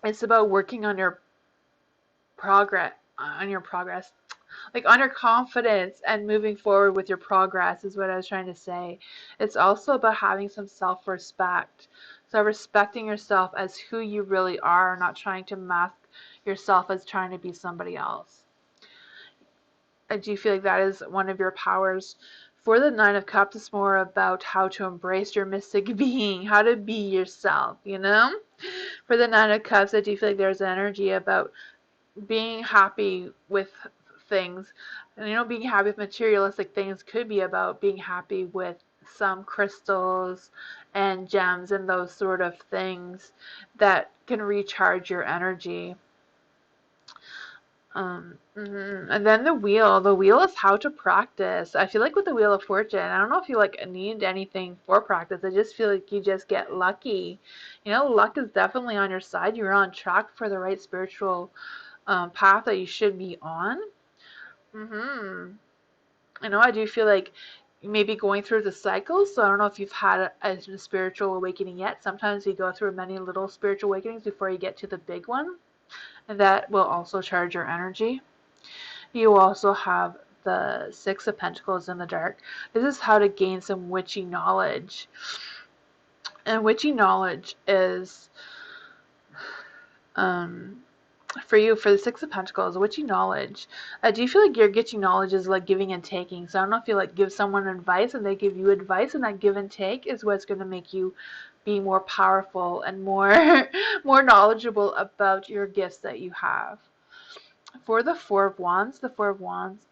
it's about working on your progress, like on your confidence and moving forward with your progress is what I was trying to say. It's also about having some self-respect. So respecting yourself as who you really are, not trying to mask yourself as trying to be somebody else. I do feel like that is one of your powers. For the Nine of Cups, it's more about how to embrace your mystic being, how to be yourself, you know? For the Nine of Cups, I do feel like there's energy about being happy with things. And being happy with materialistic things could be about being happy with some crystals and gems and those sort of things that can recharge your energy. And then the wheel. The wheel is how to practice. I feel like with the Wheel of Fortune, I don't know if you like need anything for practice. I just feel like you just get lucky. Luck is definitely on your side. You're on track for the right spiritual path that you should be on. I do feel like maybe going through the cycles. So I don't know if you've had a spiritual awakening yet. Sometimes you go through many little spiritual awakenings before you get to the big one. And that will also charge your energy. You also have the Six of Pentacles in the dark. This is how to gain some witchy knowledge. And witchy knowledge is for you, for the Six of Pentacles, witchy knowledge. Do you feel like your witchy knowledge is like giving and taking? So I don't know if you like give someone advice and they give you advice, and that give and take is what's going to make you be more powerful and more more knowledgeable about your gifts that you have. For the Four of Wands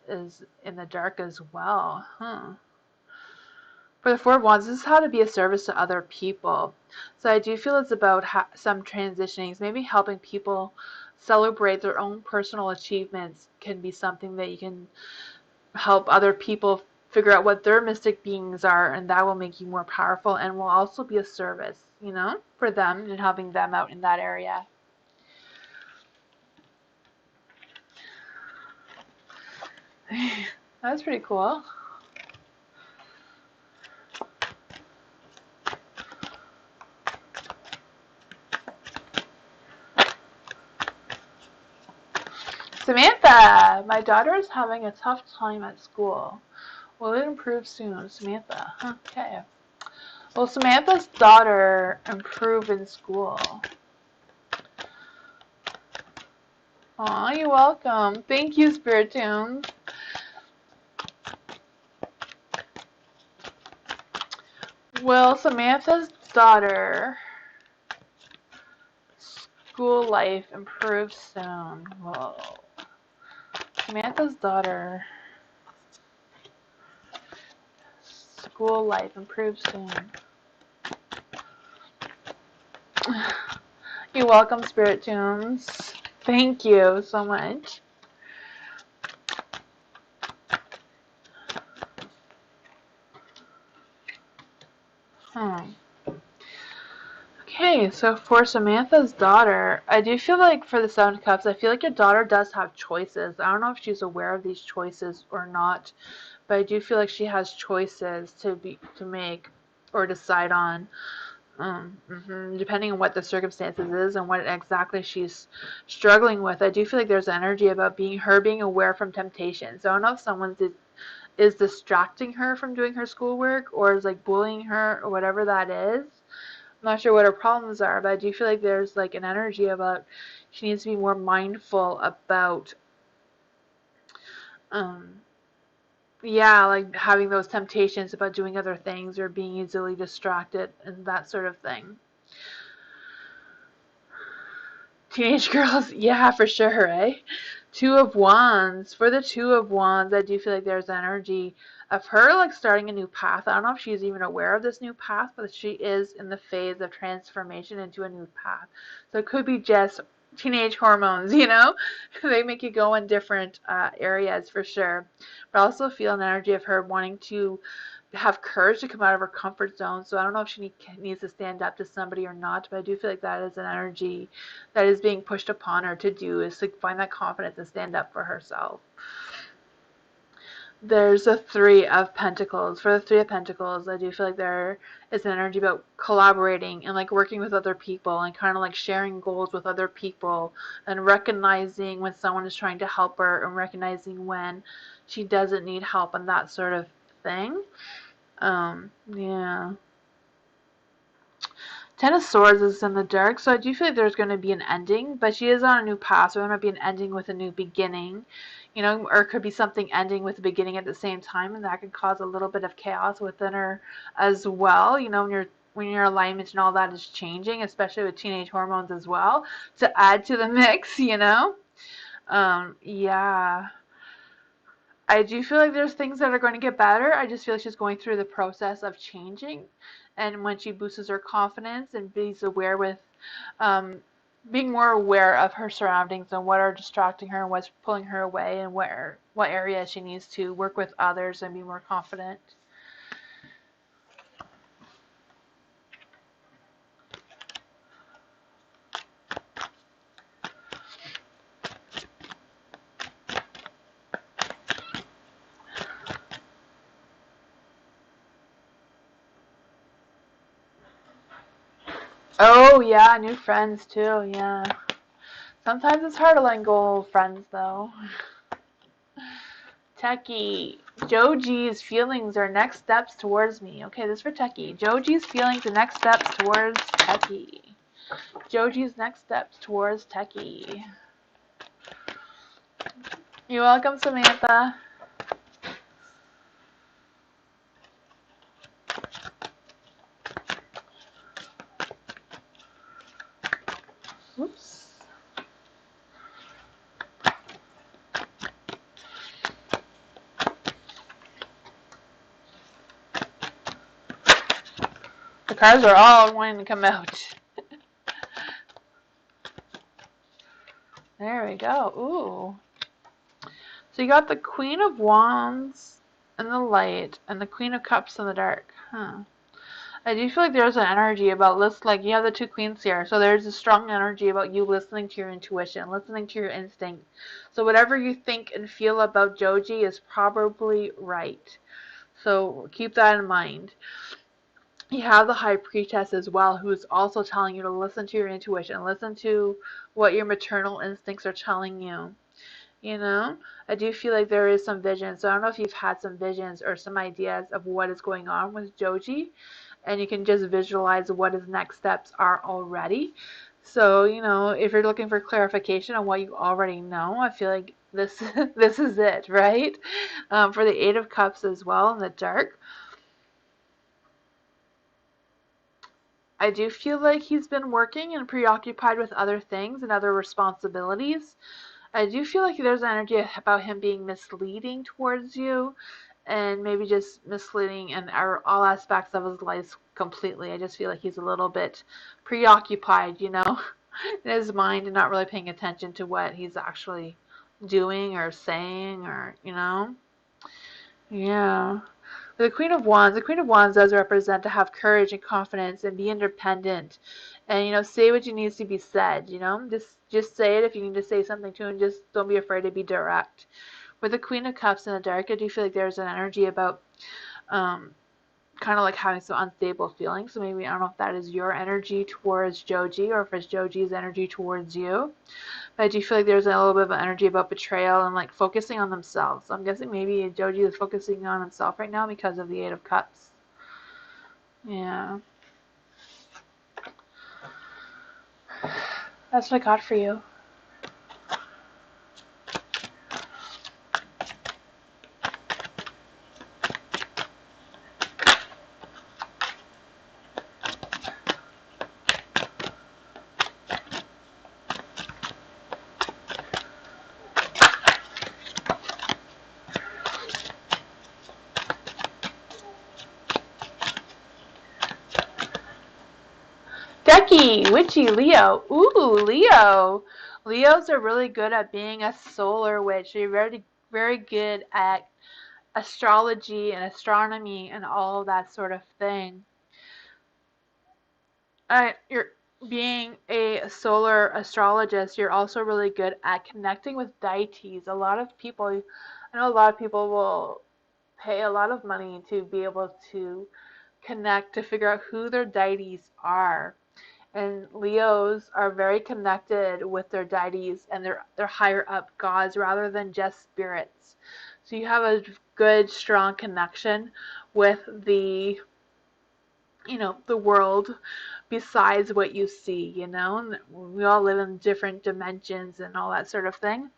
is in the dark as well. For the Four of Wands, this is how to be a service to other people. So I do feel it's about some transitionings, maybe helping people celebrate their own personal achievements can be something that you can help other people figure out what their mystic beings are, and that will make you more powerful and will also be a service, for them and helping them out in that area. That's pretty cool. Samantha, my daughter is having a tough time at school. Will it improve soon? Samantha. Okay. Will Samantha's daughter improve in school? Aw, you're welcome. Thank you, Spirit Tunes. Will Samantha's daughter school life improve soon? Whoa. Samantha's daughter school life improve soon. You're welcome, Spirit Tunes. Thank you so much. Okay, so for Samantha's daughter, I do feel like for the Seven of Cups, I feel like your daughter does have choices. I don't know if she's aware of these choices or not, but I do feel like she has choices to make or decide on, depending on what the circumstances is and what exactly she's struggling with. I do feel like there's energy about being aware from temptation. So I don't know if someone is distracting her from doing her schoolwork or is like bullying her or whatever that is. I'm not sure what her problems are, but I do feel like there's like an energy about she needs to be more mindful about like having those temptations about doing other things or being easily distracted and that sort of thing. Teenage girls, yeah, for sure, eh? Two of Wands. For the Two of Wands, I do feel like there's energy of her like starting a new path. I don't know if she's even aware of this new path, but she is in the phase of transformation into a new path. So it could be just teenage hormones, they make you go in different areas for sure. But I also feel an energy of her wanting to have courage to come out of her comfort zone. So I don't know if she needs to stand up to somebody or not, but I do feel like that is an energy that is being pushed upon her to do, is to find that confidence and stand up for herself. There's a Three of Pentacles. For the Three of Pentacles, I do feel like there is an energy about collaborating and like working with other people and kind of like sharing goals with other people and recognizing when someone is trying to help her and recognizing when she doesn't need help and that sort of thing. Yeah. Ten of Swords is in the dark, so I do feel like there's going to be an ending, but she is on a new path, so there might be an ending with a new beginning, you know, or it could be something ending with the beginning at the same time, and that could cause a little bit of chaos within her as well, you know, when your alignment and all that is changing, especially with teenage hormones as well, to add to the mix, you know. Yeah. I do feel like there's things that are going to get better. I just feel like she's going through the process of changing. And when she boosts her confidence and um, being more aware of her surroundings and what are distracting her and what's pulling her away and what area she needs to work with others and be more confident. Oh yeah, new friends too, yeah. Sometimes it's hard to let go of friends though. Techie. Joji's feelings are next steps towards me. Okay, this is for Techie. Joji's feelings are next steps towards Techie. Joji's next steps towards Techie. You're welcome, Samantha. Oops. The cards are all wanting to come out. There we go. Ooh. So you got the Queen of Wands in the light and the Queen of Cups in the dark. Huh. I do feel like there's an energy about like you have the two queens here, so there's a strong energy about you listening to your intuition, listening to your instinct. So whatever you think and feel about Joji is probably right. So keep that in mind. You have the High Priestess as well, who is also telling you to listen to your intuition, listen to what your maternal instincts are telling you. You know, I do feel like there is some vision. So I don't know if you've had some visions or some ideas of what is going on with Joji, and you can just visualize what his next steps are already. So, you know, if you're looking for clarification on what you already know, I feel like this this is it, right? For the Eight of Cups as well in the dark, I do feel like he's been working and preoccupied with other things and other responsibilities. I do feel like there's energy about him being misleading towards you and maybe just misleading in all aspects of his life completely. I just feel like he's a little bit preoccupied, you know, in his mind and not really paying attention to what he's actually doing or saying or, you know. Yeah. The Queen of Wands does represent to have courage and confidence and be independent, and you know, say what you needs to be said. You know, just say it if you need to say something to him. Just don't be afraid to be direct. With the Queen of Cups in the dark, I do feel like there's an energy about kind of like having some unstable feelings. So maybe I don't know if that is your energy towards Joji or if it's Joji's energy towards you. But I do feel like there's a little bit of energy about betrayal and like focusing on themselves. So I'm guessing maybe Joji is focusing on himself right now because of the Eight of Cups. Yeah. That's what I got for you. Becky, Witchy, Leo. Ooh, Leo. Leos are really good at being a solar witch. They're very, very good at astrology and astronomy and all that sort of thing. You're being a solar astrologist, you're also really good at connecting with deities. I know a lot of people will pay a lot of money to be able to connect, to figure out who their deities are. And Leos are very connected with their deities and their higher up gods rather than just spirits. So you have a good, strong connection with the world besides what you see, and we all live in different dimensions and all that sort of thing.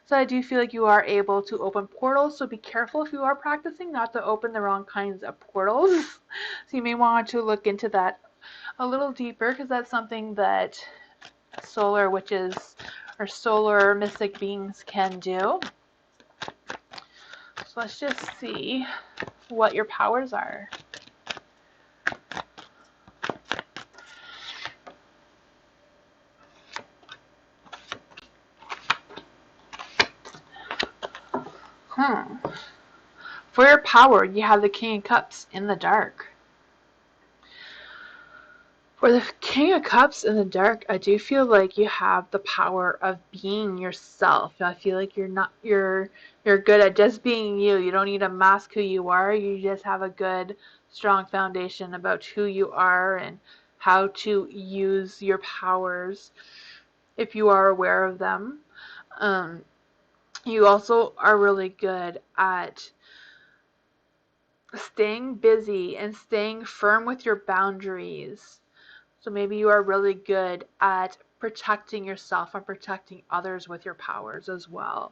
So I do feel like you are able to open portals, so be careful if you are practicing not to open the wrong kinds of portals. So you may want to look into that a little deeper, because that's something that solar witches or solar mystic beings can do. So let's just see what your powers are. For your power, you have the King of Cups in the dark. For the King of Cups in the dark, I do feel like you have the power of being yourself. I feel like you're good at just being you. You don't need to mask who you are. You just have a good, strong foundation about who you are and how to use your powers if you are aware of them. You also are really good at staying busy and staying firm with your boundaries. So maybe you are really good at protecting yourself and protecting others with your powers as well.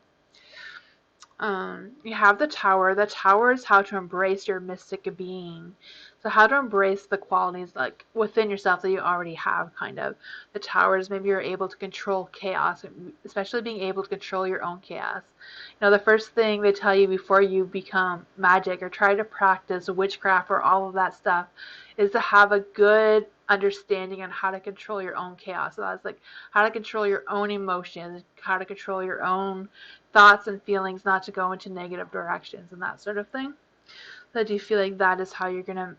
You have the Tower. The Tower is how to embrace your mystic being. So how to embrace the qualities like within yourself that you already have, kind of. The Tower is maybe you're able to control chaos, especially being able to control your own chaos. The first thing they tell you before you become magic or try to practice witchcraft or all of that stuff is to have a good understanding on how to control your own chaos. So that's like how to control your own emotions, how to control your own thoughts and feelings, not to go into negative directions and that sort of thing. So I do feel like that is how you're going to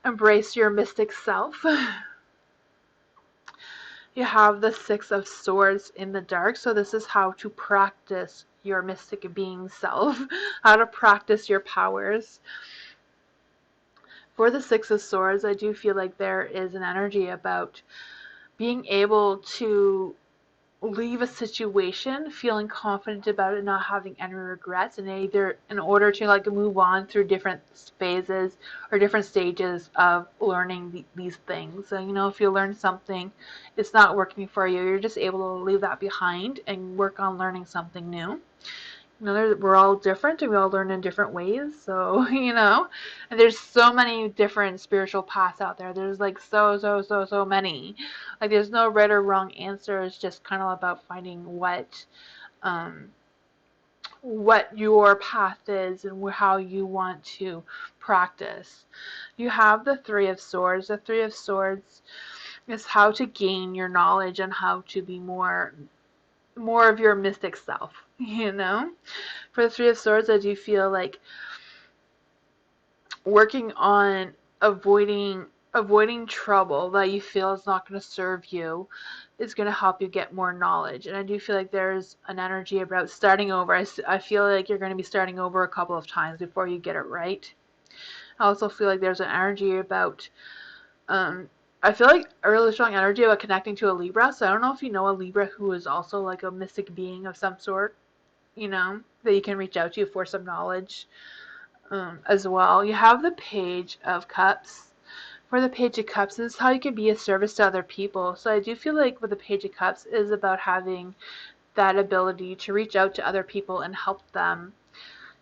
embrace your mystic self. You have the Six of Swords in the dark. So this is how to practice your mystic being self, how to practice your powers. For the Six of Swords, I do feel like there is an energy about being able to leave a situation feeling confident about it, not having any regrets, and either in order to like move on through different phases or different stages of learning these things. So if you learn something, it's not working for you, you're just able to leave that behind and work on learning something new. We're all different and we all learn in different ways. So, and there's so many different spiritual paths out there. There's like so many. Like there's no right or wrong answer. It's just kind of about finding what your path is and how you want to practice. You have the Three of Swords. The Three of Swords is how to gain your knowledge and how to be more of your mystic self, For the Three of Swords, I do feel like working on avoiding trouble that you feel is not going to serve you is going to help you get more knowledge. And I do feel like there's an energy about starting over. I feel like you're going to be starting over a couple of times before you get it right. I also feel like there's an energy about I feel like a really strong energy about connecting to a Libra. So I don't know if you know a Libra who is also like a mystic being of some sort, that you can reach out to for some knowledge as well. You have the Page of Cups. For the Page of Cups, this is how you can be a service to other people. So I do feel like with the Page of Cups is about having that ability to reach out to other people and help them.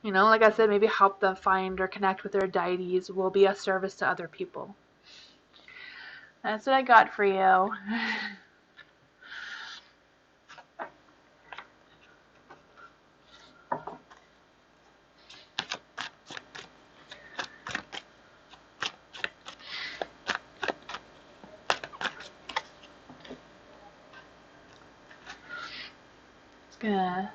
Like I said, maybe help them find or connect with their deities will be a service to other people. That's what I got for you. It's gonna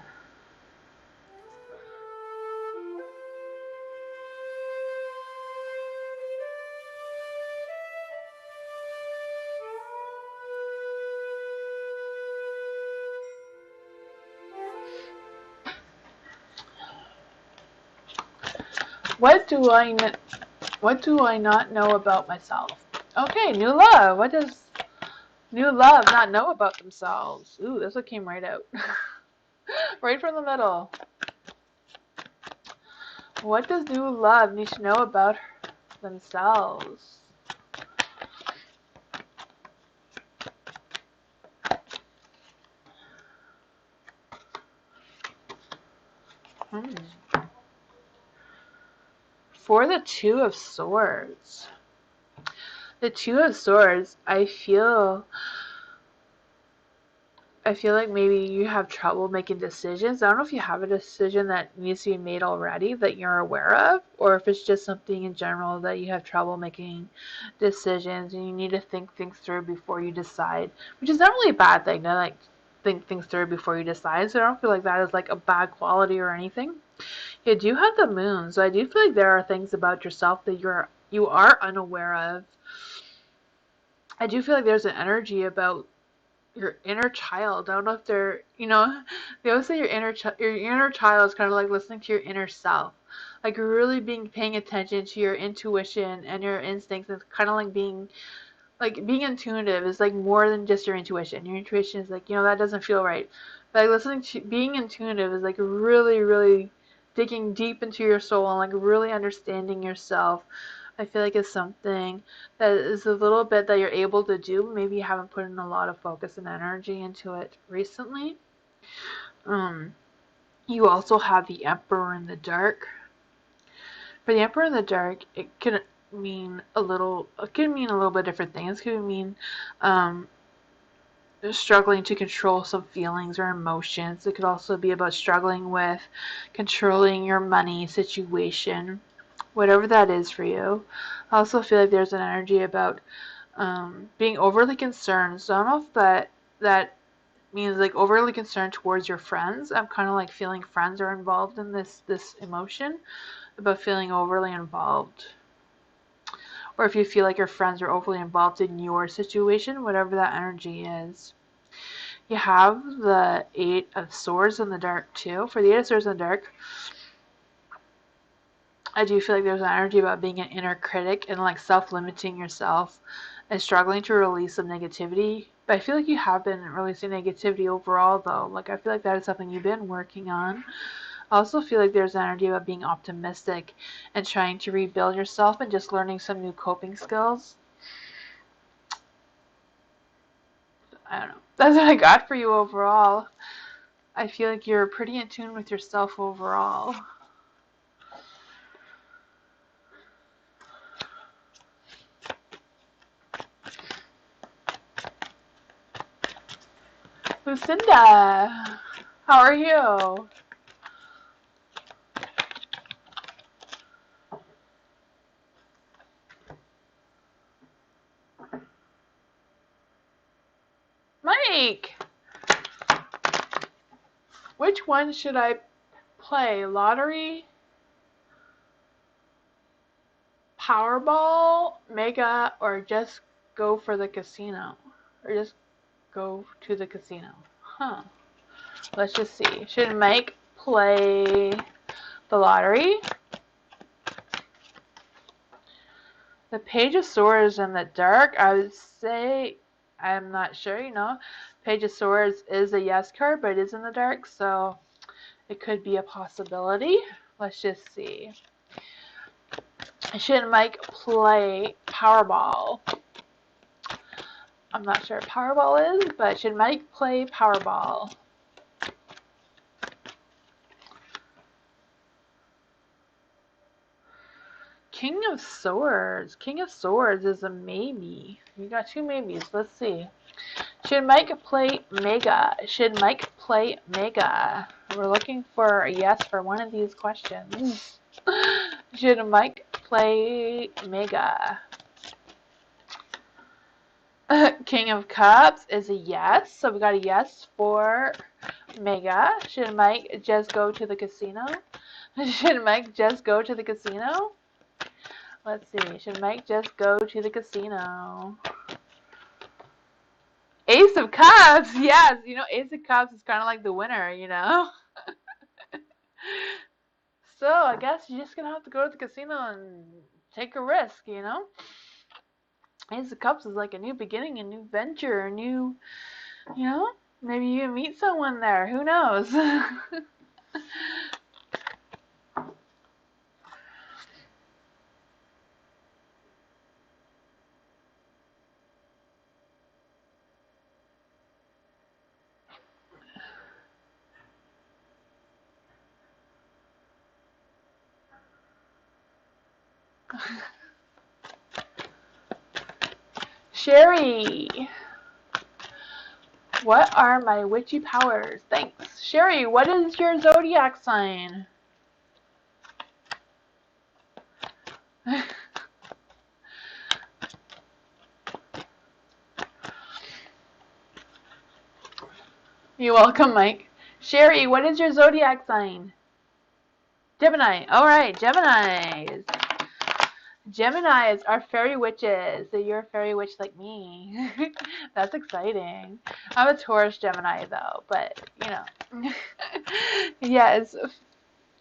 What do I not know about myself? Okay, new love. What does new love not know about themselves? Ooh, this one came right out. Right from the middle. What does new love need to know about themselves? Hmm. For the Two of Swords. The Two of Swords, I feel like maybe you have trouble making decisions. I don't know if you have a decision that needs to be made already that you're aware of, or if it's just something in general that you have trouble making decisions and you need to think things through before you decide, which is not really a bad thing to like think things through before you decide. So I don't feel like that is like a bad quality or anything. You do have the moon, so I do feel like there are things about yourself that you are unaware of. I do feel like there's an energy about your inner child. I don't know if they always say your inner child is kind of like listening to your inner self, like really paying attention to your intuition and your instincts. It's kind of like being intuitive is like more than just your intuition. Your intuition is like, that doesn't feel right. But like listening to being intuitive is like really, really digging deep into your soul and like really understanding yourself. I feel like it's something that is a little bit that you're able to do. Maybe you haven't put in a lot of focus and energy into it recently. You also have the Emperor in the Dark. For the Emperor in the Dark, it can mean a little bit different things. It could mean struggling to control some feelings or emotions. It could also be about struggling with controlling your money situation, whatever that is for you. I also feel like there's an energy about being overly concerned. So I don't know if that means like overly concerned towards your friends. I'm kind of like feeling friends are involved in this emotion about feeling overly involved. Or if you feel like your friends are overly involved in your situation, whatever that energy is. You have the Eight of Swords in the Dark too. For the Eight of Swords in the Dark, I do feel like there's an energy about being an inner critic and like self-limiting yourself and struggling to release some negativity. But I feel like you have been releasing negativity overall though. Like I feel like that is something you've been working on. I also feel like there's an energy about being optimistic and trying to rebuild yourself and just learning some new coping skills. I don't know. That's what I got for you overall. I feel like you're pretty in tune with yourself overall. Lucinda, how are you? Mike, which one should I play? Lottery, Powerball, Mega, or just go for the casino? Or just go to the casino? Huh. Let's just see. Should Mike play the lottery? The Page of Swords in the Dark, I would say, I'm not sure. Page of Swords is a yes card, but it is in the dark, so it could be a possibility. Let's just see. Should Mike play Powerball? I'm not sure what Powerball is, but should Mike play Powerball? King of Swords. King of Swords is a maybe. You got two maybes. Let's see. Should Mike play Mega? Should Mike play Mega? We're looking for a yes for one of these questions. Should Mike play Mega? King of Cups is a yes. So we got a yes for Mega. Should Mike just go to the casino? Should Mike just go to the casino? Let's see. Should Mike just go to the casino? Ace of Cups. Yes. Ace of Cups is kind of like the winner. So I guess you're just gonna have to go to the casino and take a risk, you know? Ace of Cups is like a new beginning, a new venture, a new, you know? Maybe you meet someone there. Who knows? Sherry, what are my witchy powers? Thanks. Sherry, what is your zodiac sign? You're welcome, Mike. Sherry, what is your zodiac sign? Gemini. All right, Geminis. Geminis are fairy witches. So you're a fairy witch like me. That's exciting. I'm a Taurus Gemini though, but you know. Yes,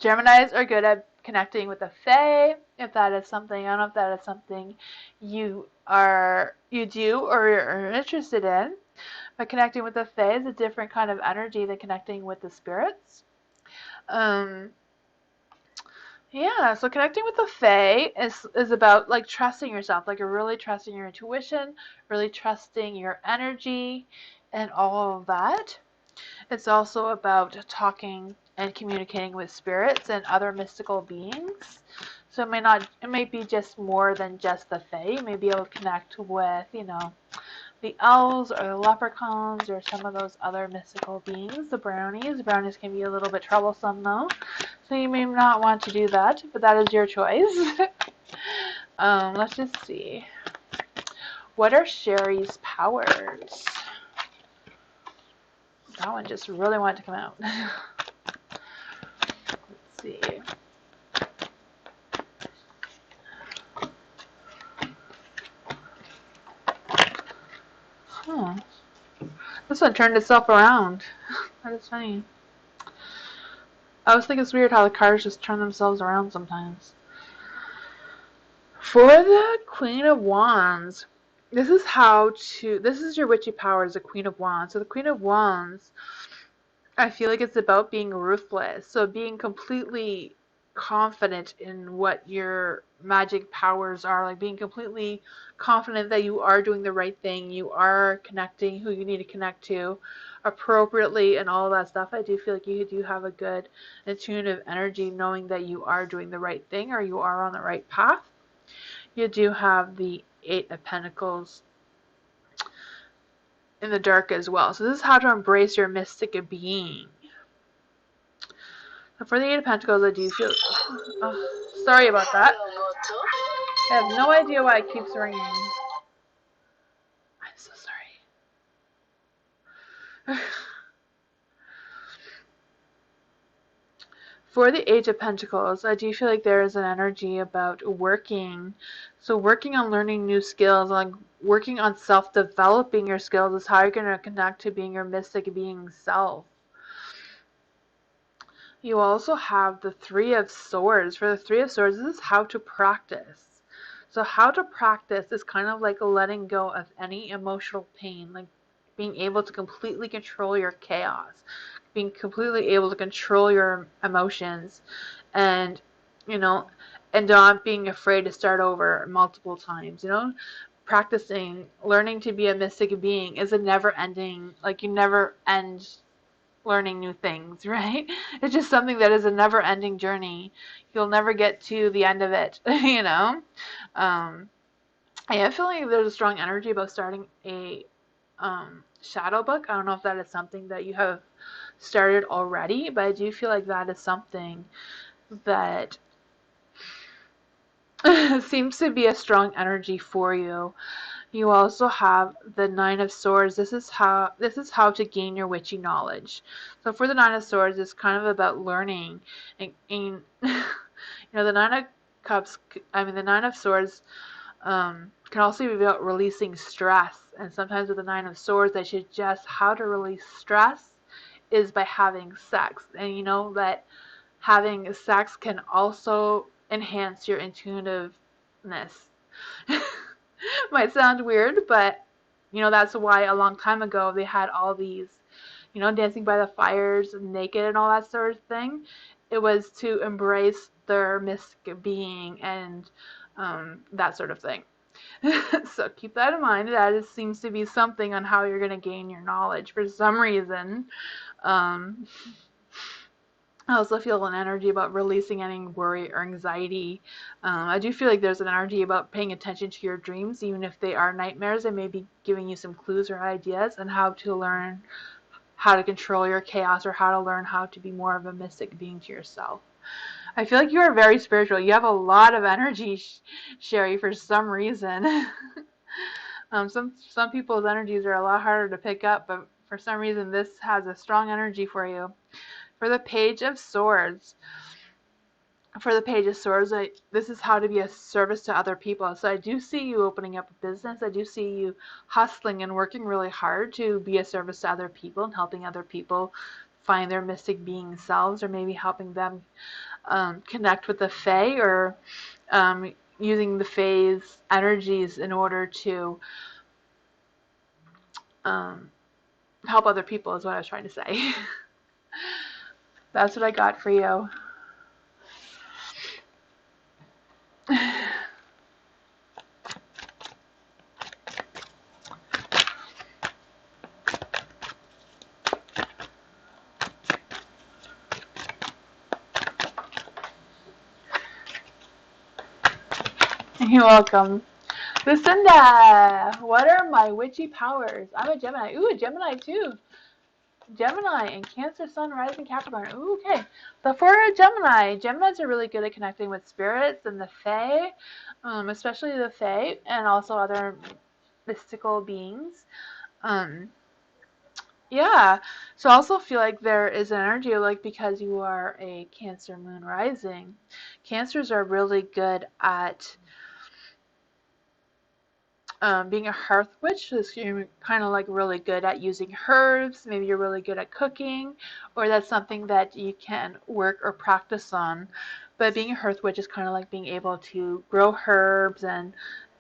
Geminis are good at connecting with the Fae. If that is something, I don't know if that is something you do or you're interested in. But connecting with the Fae is a different kind of energy than connecting with the spirits. Yeah, so connecting with the Fae is about like trusting yourself, like you're really trusting your intuition, really trusting your energy, and all of that. It's also about talking and communicating with spirits and other mystical beings. So it may be just more than just the Fae. You may be able to connect with, the elves or the leprechauns or some of those other mystical beings, the brownies. The brownies can be a little bit troublesome though, so you may not want to do that, but that is your choice. Let's just see. What are Sherry's powers? That one just really wanted to come out. Let's see. Huh. This one turned itself around. That is funny. I always think it's weird how the cards just turn themselves around sometimes. For the Queen of Wands, this is your witchy powers, the Queen of Wands. So the Queen of Wands, I feel like it's about being ruthless. So being completely confident in what your magic powers are, like being completely confident that you are doing the right thing, you are connecting who you need to connect to appropriately and all of that stuff. I do feel like you do have a good intuitive energy knowing that you are doing the right thing or you are on the right path. You do have the Eight of Pentacles in the dark as well. So this is how to embrace your mystic being. So for the Eight of Pentacles, I do feel... Oh, sorry about that. I have no idea why it keeps ringing. I'm so sorry. For the Age of Pentacles, I do feel like there is an energy about working. So working on learning new skills, like working on self-developing your skills is how you're going to connect to being your mystic being self. You also have the Three of Swords. For the Three of Swords, this is how to practice. So how to practice is kind of like letting go of any emotional pain, like being able to completely control your chaos, being completely able to control your emotions, and and not being afraid to start over multiple times. Practicing, learning to be a mystic being is a never-ending, like you never end learning new things, right? It's just something that is a never-ending journey. You'll never get to the end of it, I am feeling there's a strong energy about starting a shadow book. I don't know if that is something that you have started already, but I do feel like that is something that seems to be a strong energy for you. You also have the Nine of Swords. This is how to gain your witchy knowledge. So for the Nine of Swords, it's kind of about learning, and the Nine of Cups. The Nine of Swords can also be about releasing stress. And sometimes with the Nine of Swords, they suggest how to release stress is by having sex. And you know that having sex can also enhance your intuitiveness. Might sound weird, but that's why a long time ago they had all these, dancing by the fires, naked and all that sort of thing. It was to embrace their mystic being and that sort of thing. So keep that in mind. That seems to be something on how you're going to gain your knowledge for some reason. Um, I also feel an energy about releasing any worry or anxiety. I do feel like there's an energy about paying attention to your dreams, even if they are nightmares, and maybe giving you some clues or ideas on how to learn how to control your chaos or how to learn how to be more of a mystic being to yourself. I feel like you are very spiritual. You have a lot of energy, Sherry, for some reason. Some people's energies are a lot harder to pick up, but for some reason this has a strong energy for you. For the Page of Swords, this is how to be a service to other people. So I do see you opening up a business. I do see you hustling and working really hard to be a service to other people and helping other people find their mystic being selves, or maybe helping them connect with the Fae, or using the Fae's energies in order to help other people is what I was trying to say. That's what I got for you. You're welcome. Lucinda, what are my witchy powers? I'm a Gemini. Ooh, a Gemini too. Gemini and Cancer, Sun, Rising, Capricorn. Ooh, okay. So for a Gemini, Geminis are really good at connecting with spirits and the Fae, especially the Fae, and also other mystical beings. Yeah. So I also feel like there is an energy, like, because you are a Cancer Moon Rising, Cancers are really good at being a hearth witch. So you're kind of like really good at using herbs. Maybe you're really good at cooking, or that's something that you can work or practice on. But being a hearth witch is kind of like being able to grow herbs and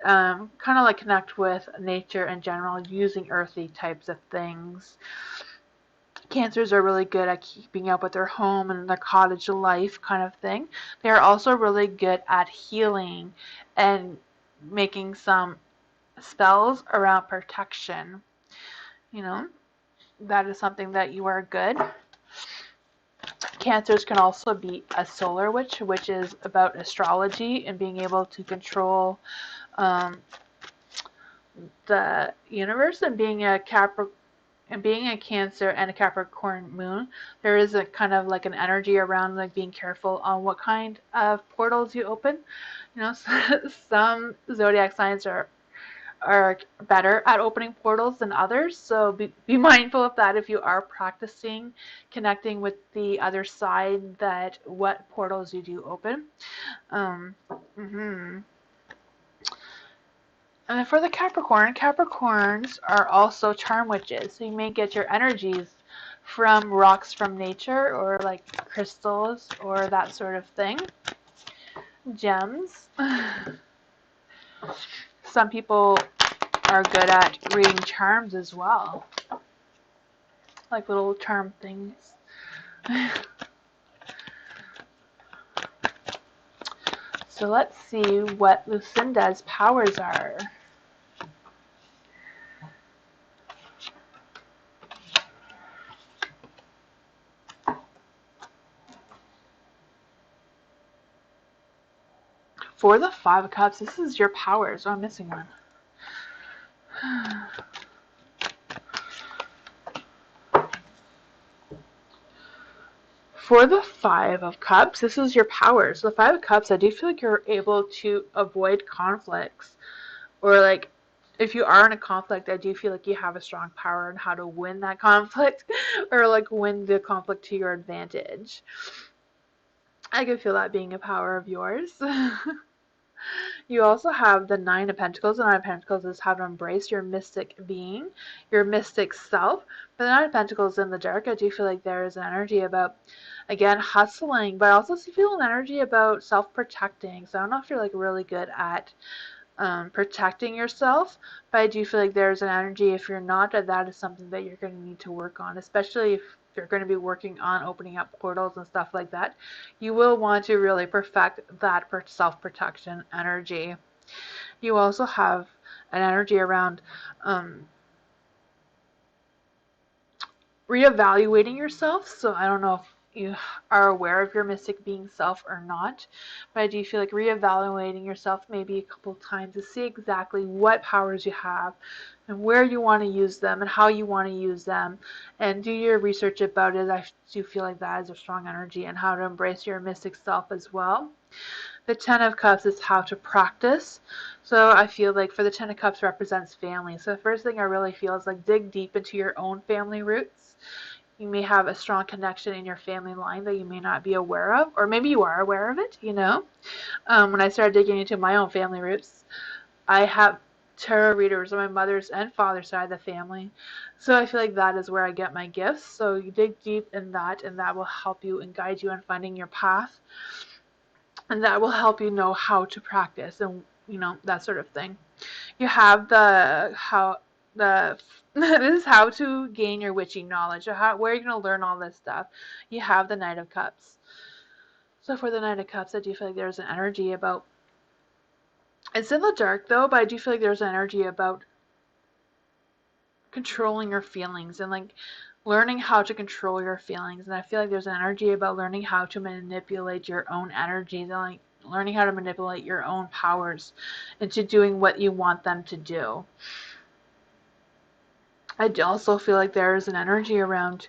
kind of like connect with nature in general, using earthy types of things. Cancers are really good at keeping up with their home and their cottage life kind of thing. They are also really good at healing and making some spells around protection. That is something that you are good. Cancers can also be a solar witch, which is about astrology and being able to control the universe. And being a Cancer and a Capricorn moon, there is a kind of like an energy around like being careful on what kind of portals you open. Some zodiac signs are better at opening portals than others, so be mindful of that if you are practicing connecting with the other side, that what portals you do open. And then for the Capricorns are also charm witches, so you may get your energies from rocks from nature, or like crystals or that sort of thing. Gems. Some people are good at reading charms as well, like little charm things. So let's see what Lucinda's powers are. For the Five of Cups, this is your powers. Oh, I'm missing one. For the Five of Cups, this is your powers. The Five of Cups, I do feel like you're able to avoid conflicts, or like if you are in a conflict, I do feel like you have a strong power on how to win that conflict, or like win the conflict to your advantage. I could feel that being a power of yours. You also have the Nine of Pentacles. The Nine of Pentacles is how to embrace your mystic being, your mystic self. But the Nine of Pentacles in the dark, I do feel like there is an energy about, again, hustling, but I also feel an energy about self-protecting. So I don't know if you're like really good at protecting yourself, but I do feel like there's an energy, if you're not, that is something that you're going to need to work on, especially if you're going to be working on opening up portals and stuff like that. You will want to really perfect that self-protection energy. You also have an energy around reevaluating yourself. So I don't know if you are aware of your mystic being self or not, but I do feel like reevaluating yourself maybe a couple times to see exactly what powers you have and where you want to use them and how you want to use them, and do your research about it. I do feel like that is a strong energy, and how to embrace your mystic self as well. The Ten of Cups is how to practice. So I feel like for the Ten of Cups represents family. So the first thing I really feel is like dig deep into your own family roots. You may have a strong connection in your family line that you may not be aware of, or maybe you are aware of it, you know. When I started digging into my own family roots, I have tarot readers on my mother's and father's side of the family. So I feel like that is where I get my gifts. So you dig deep in that, and that will help you and guide you in finding your path. And that will help you know how to practice and, you know, that sort of thing. You have this is how to gain your witchy knowledge, or where you're going to learn all this stuff. You have the Knight of Cups. So for the Knight of Cups, I do feel like there's an energy about, it's in the dark though, but I do feel like there's an energy about controlling your feelings and like learning how to control your feelings. And I feel like there's an energy about learning how to manipulate your own energies and like learning how to manipulate your own powers into doing what you want them to do. I also feel like there is an energy around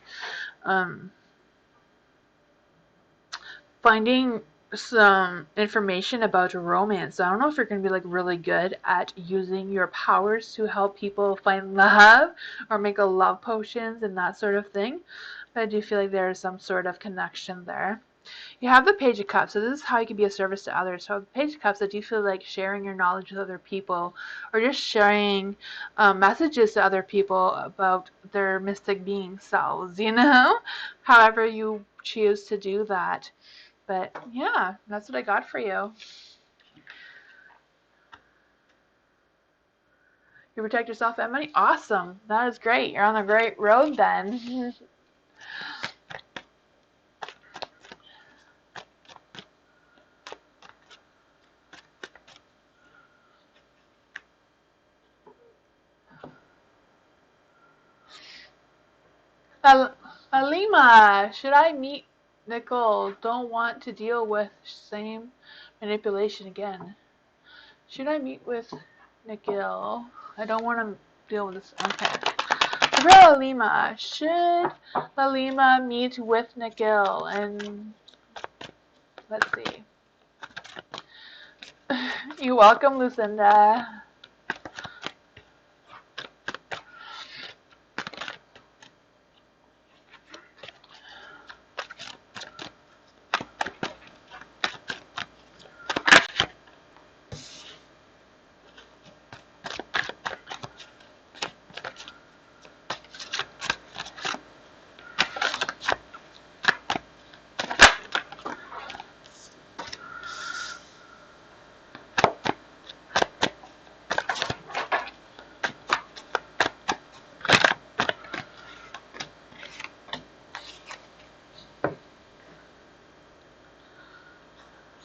finding some information about romance. So I don't know if you're going to be like really good at using your powers to help people find love or make a love potions and that sort of thing. But I do feel like there is some sort of connection there. You have the Page of Cups, so this is how you can be of service to others. So the Page of Cups, I do feel like sharing your knowledge with other people, or just sharing messages to other people about their mystic being selves, you know? However you choose to do that. But yeah, that's what I got for you. You protect yourself and money? Awesome. That is great. You're on the great road then. Alima, should I meet Nicole? Don't want to deal with same manipulation again. Should I meet with Nikhil? I don't want to deal with this. Okay. For Alima, should Alima meet with Nikhil? And let's see. You're welcome, Lucinda.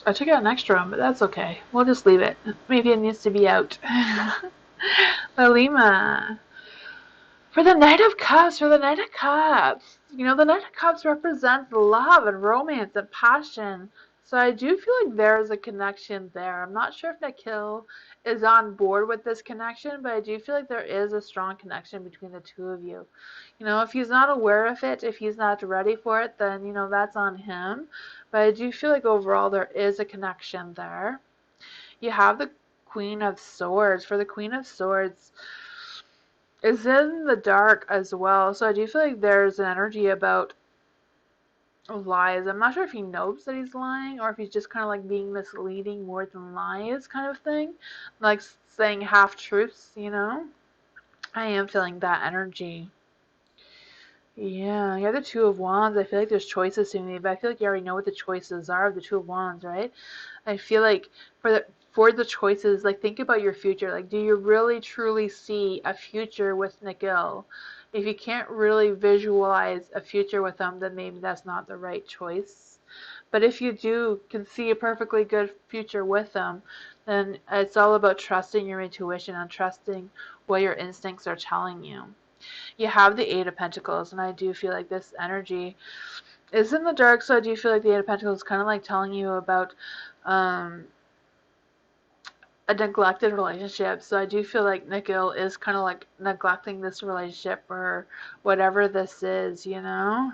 I took out an extra one, but that's okay. We'll just leave it. Maybe it needs to be out. Lalima. For the Knight of Cups, you know, the Knight of Cups represents love and romance and passion. So I do feel like there is a connection there. I'm not sure if Nikhil is on board with this connection, but I do feel like there is a strong connection between the two of you. You know, if he's not aware of it, if he's not ready for it, then, you know, that's on him. But I do feel like overall there is a connection there. You have the Queen of Swords. For the Queen of Swords, is in the dark as well. So I do feel like there's an energy about lies. I'm not sure if he knows that he's lying or if he's just kind of like being misleading more than lies kind of thing. Like saying half truths, you know? I am feeling that energy. Yeah, you have the Two of Wands. I feel like there's choices to be made, but I feel like you already know what the choices are of the Two of Wands, right? I feel like for the choices, like think about your future. Like, do you really truly see a future with Nigel? If you can't really visualize a future with them, then maybe that's not the right choice. But if you do can see a perfectly good future with them, then it's all about trusting your intuition and trusting what your instincts are telling you. You have the Eight of Pentacles, and I do feel like this energy is in the dark, so I do feel like the Eight of Pentacles is kind of like telling you about um, a neglected relationship. So I do feel like Nikhil is kind of like neglecting this relationship or whatever this is, you know?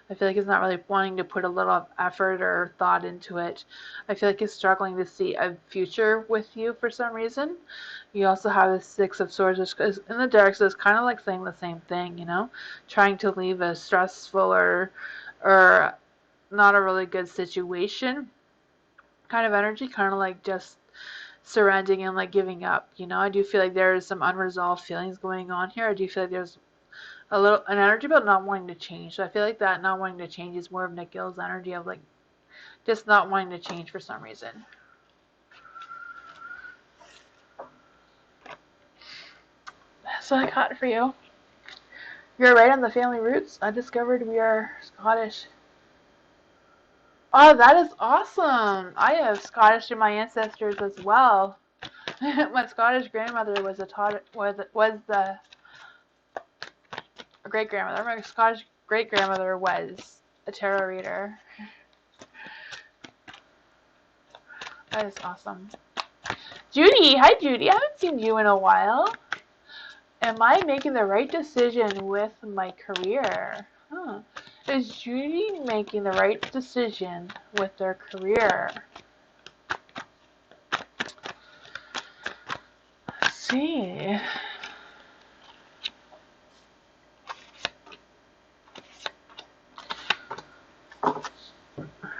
I feel like he's not really wanting to put a little effort or thought into it. I feel like he's struggling to see a future with you for some reason. You also have the Six of Swords, which is in the dark, so it's kind of like saying the same thing, you know? Trying to leave a stressful or not a really good situation kind of energy, kind of like just surrendering and like giving up. You know, I do feel like there's some unresolved feelings going on here. I do feel like there's an energy about not wanting to change. So I feel like that not wanting to change is more of Nikhil's energy of like just not wanting to change for some reason. So I got for you. You're right on the family roots. I discovered we are Scottish. Oh, that is awesome. I have Scottish in my ancestors as well. My Scottish grandmother was the great grandmother. My Scottish great grandmother was a tarot reader. That is awesome. Judy, hi Judy. I haven't seen you in a while. Am I making the right decision with my career? Huh. Is Judy making the right decision with their career? Let's see.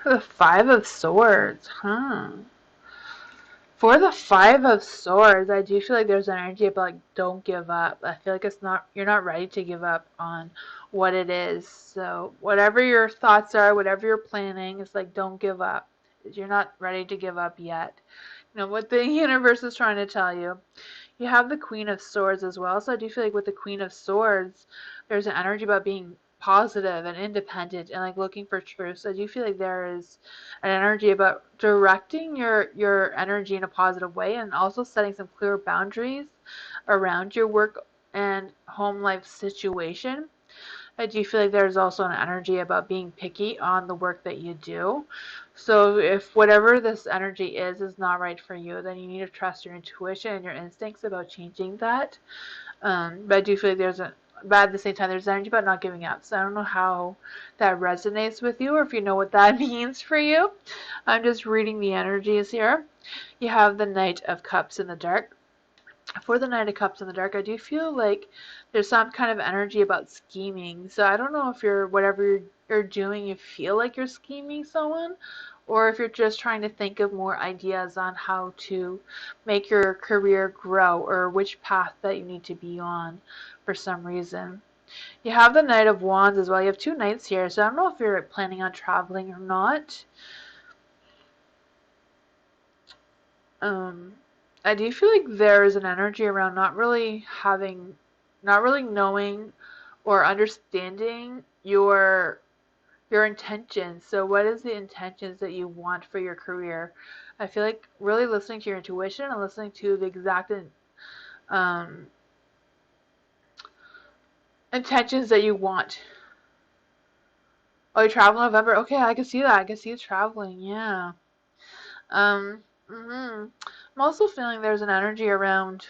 The Five of Swords, huh? For the Five of Swords, I do feel like there's an energy about like don't give up. I feel like you're not ready to give up on what it is. So whatever your thoughts are, whatever you're planning, it's like don't give up. You're not ready to give up yet. You know what the universe is trying to tell you. You have the Queen of Swords as well. So I do feel like with the Queen of Swords, there's an energy about being positive and independent and like looking for truth. So I do feel like there is an energy about directing your energy in a positive way and also setting some clear boundaries around your work and home life situation. I do feel like there's also an energy about being picky on the work that you do. So if whatever this energy is not right for you, then you need to trust your intuition and your instincts about changing that. But I do feel like but at the same time, there's energy about not giving up. So I don't know how that resonates with you or if you know what that means for you. I'm just reading the energies here. You have the Knight of Cups in the dark. For the Knight of Cups in the dark, I do feel like there's some kind of energy about scheming. So I don't know if whatever you're doing, you feel like you're scheming someone, or if you're just trying to think of more ideas on how to make your career grow or which path that you need to be on for some reason. You have the Knight of Wands as well. You have two knights here, so I don't know if you're planning on traveling or not. Um, I do feel like there is an energy around not really knowing or understanding your intentions. So what is the intentions that you want for your career? I feel like really listening to your intuition and listening to the exact um, intentions that you want. Oh, you travel in November? Okay, I can see that. I can see you traveling. Yeah. Um, I'm also feeling there's an energy around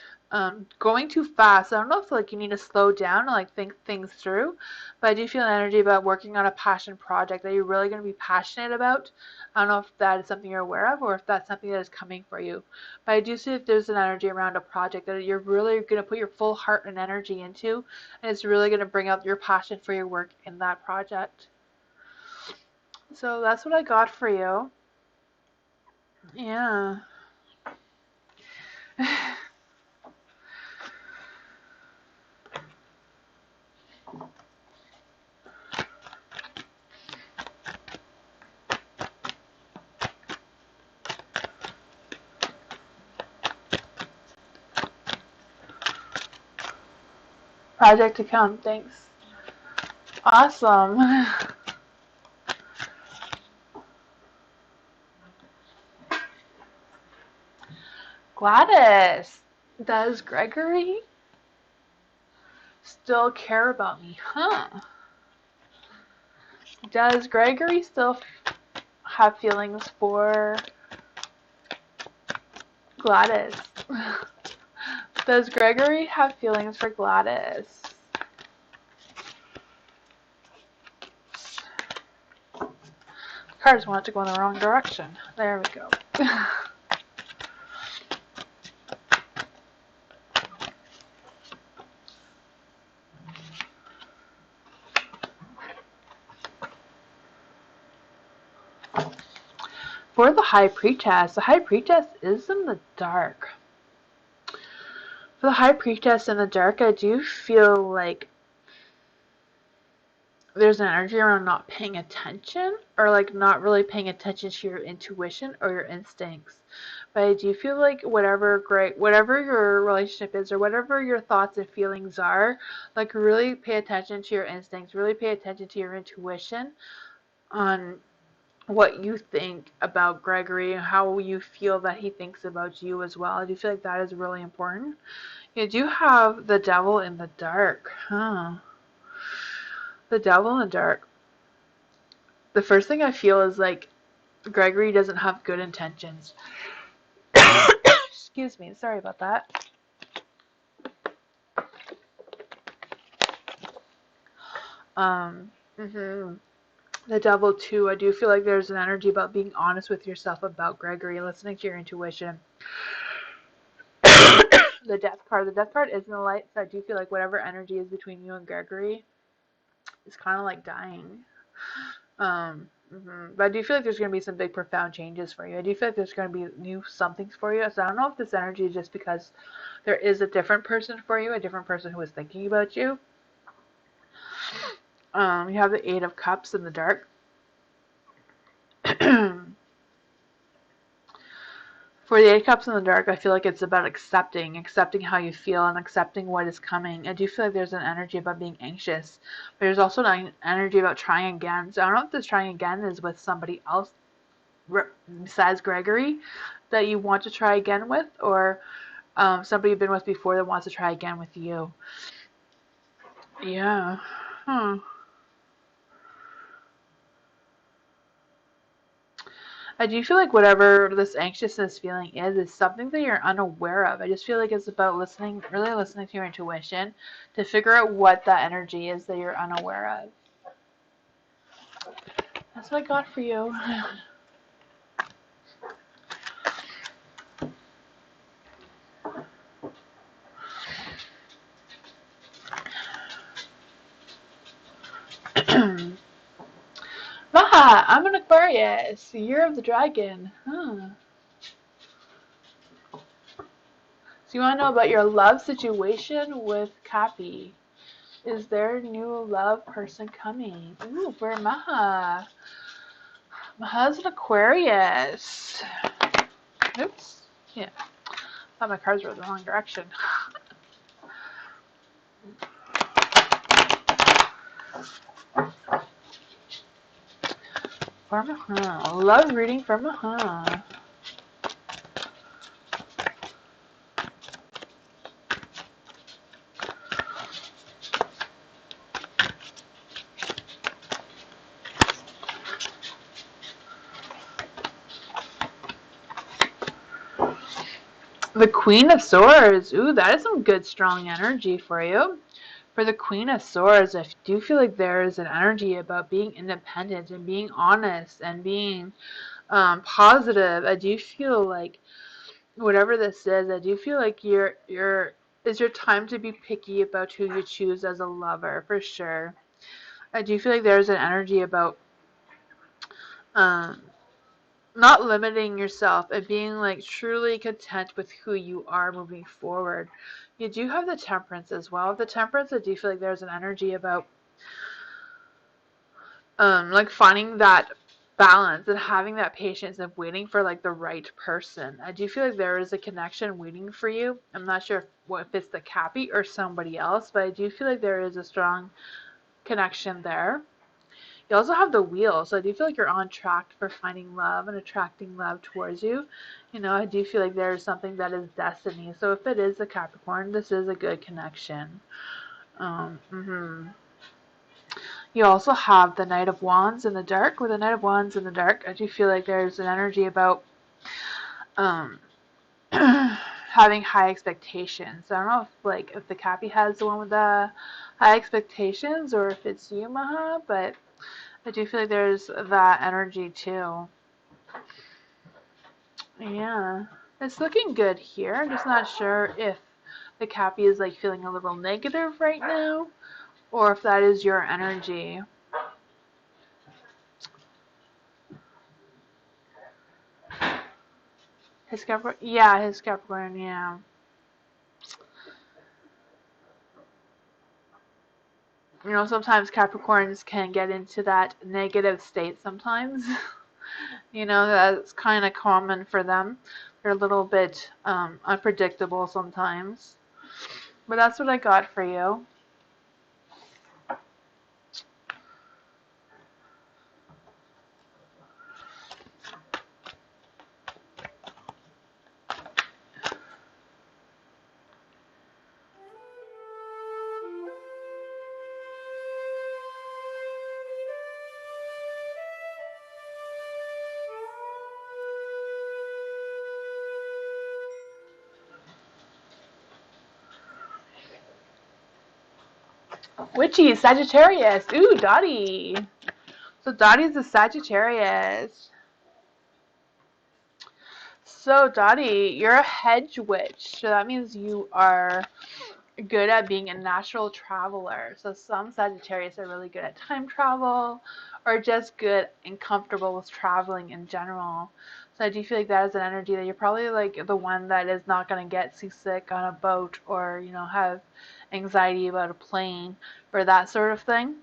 going too fast. I don't know if like you need to slow down and like think things through, but I do feel an energy about working on a passion project that you're really going to be passionate about. I don't know if that is something you're aware of or if that's something that is coming for you. But I do see if there's an energy around a project that you're really going to put your full heart and energy into, and it's really going to bring out your passion for your work in that project. So that's what I got for you. Yeah. Project account, thanks. Awesome. Gladys, does Gregory still care about me? Huh? Does Gregory still have feelings for Gladys? Does Gregory have feelings for Gladys? Cards want to go in the wrong direction. There we go. For the High Priestess is in the dark. For the High Priestess in the dark, I do feel like there's an energy around not paying attention, or like not really paying attention to your intuition or your instincts. But I do feel like whatever your relationship is, or whatever your thoughts and feelings are, like really pay attention to your instincts, really pay attention to your intuition on what you think about Gregory and how you feel that he thinks about you as well. I do feel like that is really important. You do have the devil in the dark, huh? The devil in the dark. The first thing I feel is like Gregory doesn't have good intentions. Excuse me, sorry about that. Mm-hmm. The devil too. I do feel like there's an energy about being honest with yourself about Gregory, listening to your intuition. The death card. The death card is in the light, so I do feel like whatever energy is between you and Gregory is kind of like dying. But I do feel like there's going to be some big, profound changes for you. I do feel like there's going to be new somethings for you. So I don't know if this energy is just because there is a different person for you, a different person who is thinking about you. You have the Eight of Cups in the dark. For the Eight of Cups in the dark, I feel like it's about accepting how you feel and accepting what is coming. I do feel like there's an energy about being anxious, but there's also an energy about trying again. So I don't know if this trying again is with somebody else besides Gregory that you want to try again with, or somebody you've been with before that wants to try again with you. Yeah. I do feel like whatever this anxiousness feeling is something that you're unaware of. I just feel like it's about listening, really listening to your intuition to figure out what that energy is that you're unaware of. That's what I got for you. Maha, I'm an Aquarius, year of the dragon. Huh. So you want to know about your love situation with Cappy. Is there a new love person coming? Ooh, for Maha. Maha's an Aquarius. Oops. Yeah. Thought my cards were the wrong direction. For Maha. Love reading for Maha. The Queen of Swords. Ooh, that is some good, strong energy for you. For the Queen of Swords, I do feel like there is an energy about being independent and being honest and being positive. I do feel like whatever this is, I do feel like it's your time to be picky about who you choose as a lover, for sure. I do feel like there's an energy about Um, Not limiting yourself and being like truly content with who you are moving forward. You do have the temperance as well. The temperance, I do feel like there's an energy about like finding that balance and having that patience of waiting for like the right person. I do feel like there is a connection waiting for you. I'm not sure if it's the Cappy or somebody else, but I do feel like there is a strong connection there. You also have the wheel, so I do feel like you're on track for finding love and attracting love towards you. You know, I do feel like there is something that is destiny. So if it is a Capricorn, this is a good connection. Mm-hmm. You also have the Knight of Wands in the dark. With the Knight of Wands in the dark, I do feel like there's an energy about um, having high expectations. So I don't know if the Cappy has the one with the high expectations or if it's you, Maha, but I do feel like there's that energy too. Yeah, it's looking good here. I'm just not sure if the Cappy is like feeling a little negative right now or if that is your energy. His Capricorn, yeah, his Capricorn, yeah. You know, sometimes Capricorns can get into that negative state sometimes. You know, that's kind of common for them. They're a little bit unpredictable sometimes. But that's what I got for you. Witchy, Sagittarius. Ooh, Dottie. So Dottie's a Sagittarius. So Dottie, you're a hedge witch. So that means you are good at being a natural traveler. So some Sagittarius are really good at time travel or just good and comfortable with traveling in general. So I do feel like that is an energy that you're probably like the one that is not going to get seasick on a boat or, you know, have anxiety about a plane or that sort of thing.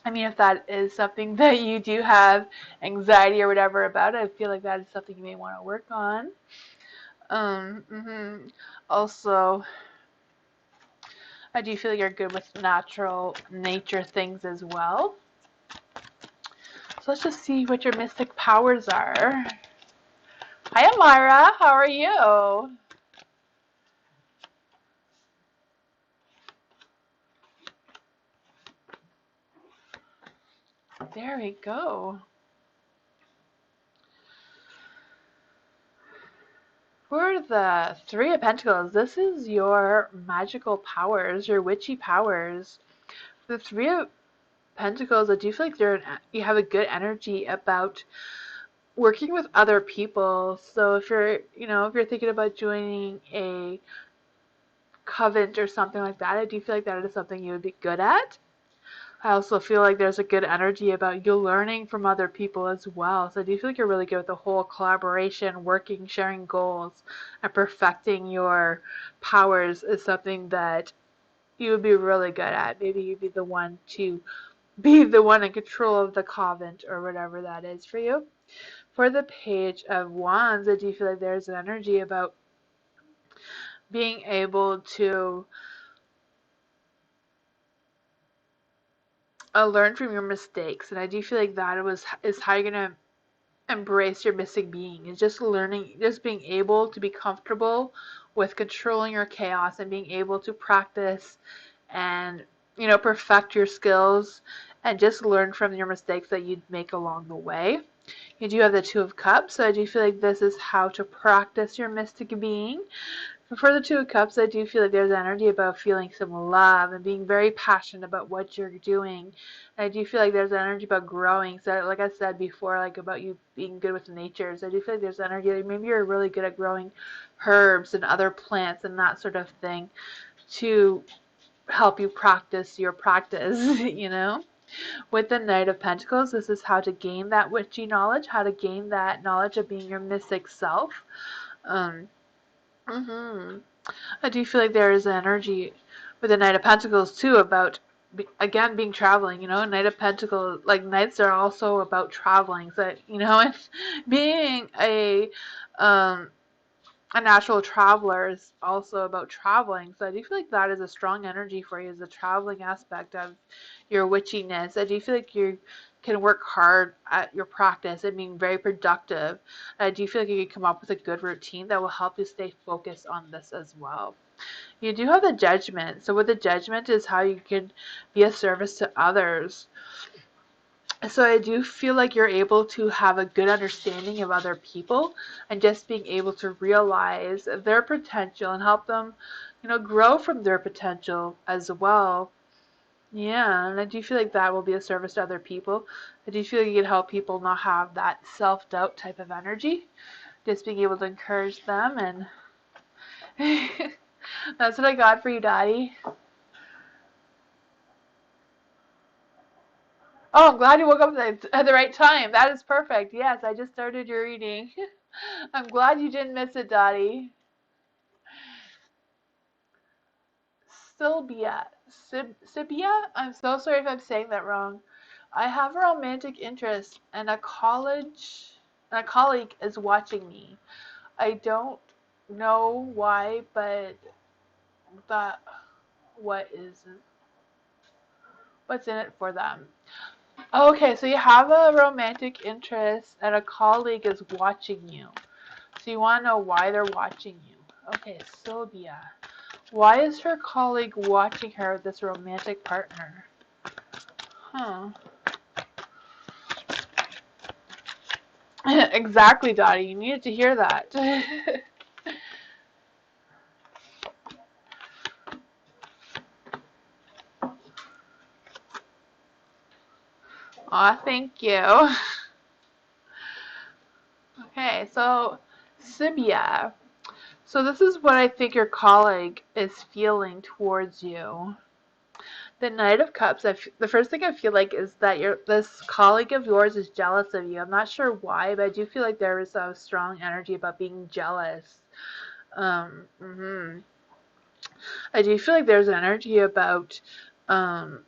I mean, if that is something that you do have anxiety or whatever about, I feel like that is something you may want to work on. Also, I do feel like you're good with natural nature things as well. So let's just see what your mystic powers are. Hi, Amara. How are you? There we go. For the Three of Pentacles, this is your magical powers, your witchy powers. The Three of Pentacles, I do feel like you have a good energy about working with other people. So if you're thinking about joining a covenant or something like that, I do feel like that is something you would be good at. I also feel like there's a good energy about you learning from other people as well. So I do feel like you're really good with the whole collaboration, working, sharing goals, and perfecting your powers is something that you would be really good at. Maybe you'd be the one in control of the convent or whatever that is for you. For the Page of Wands, I do feel like there's an energy about being able to learn from your mistakes, and I do feel like is how you're gonna embrace your missing being. Is just learning, just being able to be comfortable with controlling your chaos and being able to practice and perfect your skills and just learn from your mistakes that you'd make along the way. You do have the Two of Cups, so I do feel like this is how to practice your mystic being. For the Two of Cups, I do feel like there's energy about feeling some love and being very passionate about what you're doing. And I do feel like there's energy about growing. So, like I said before, like about you being good with nature. So I do feel like there's energy that maybe you're really good at growing herbs and other plants and that sort of thing to help you practice your practice, you know? With the Knight of Pentacles, this is how to gain that witchy knowledge, how to gain that knowledge of being your mystic self. Um, hmm I do feel like there is energy with the Knight of Pentacles too about again being traveling. Knight of Pentacles, like knights are also about traveling. So and being a natural traveler is also about traveling. So I do feel like that is a strong energy for you, is the traveling aspect of your witchiness. I do feel like you can work hard at your practice and being very productive. I do feel like you can come up with a good routine that will help you stay focused on this as well. You do have the Judgment. So with the Judgment is how you can be a service to others. So I do feel like you're able to have a good understanding of other people and just being able to realize their potential and help them, grow from their potential as well. Yeah, and I do feel like that will be a service to other people. I do feel like you can help people not have that self-doubt type of energy. Just being able to encourage them, and that's what I got for you, Daddy. Oh, I'm glad you woke up at the right time. That is perfect. Yes, I just started your reading. I'm glad you didn't miss it, Dottie. Sylvia. Sibia? I'm so sorry if I'm saying that wrong. I have a romantic interest and a colleague is watching me. I don't know why, but that what's in it for them? Okay, so you have a romantic interest and a colleague is watching you. So you want to know why they're watching you. Okay, Sylvia. Why is her colleague watching her with this romantic partner? Huh. Exactly, Dottie. You needed to hear that. Aw, thank you. Okay, so Sibia. So this is what I think your colleague is feeling towards you. The Knight of Cups, the first thing I feel like is that this colleague of yours is jealous of you. I'm not sure why, but I do feel like there is a strong energy about being jealous. Um, hmm I do feel like there's an energy about um,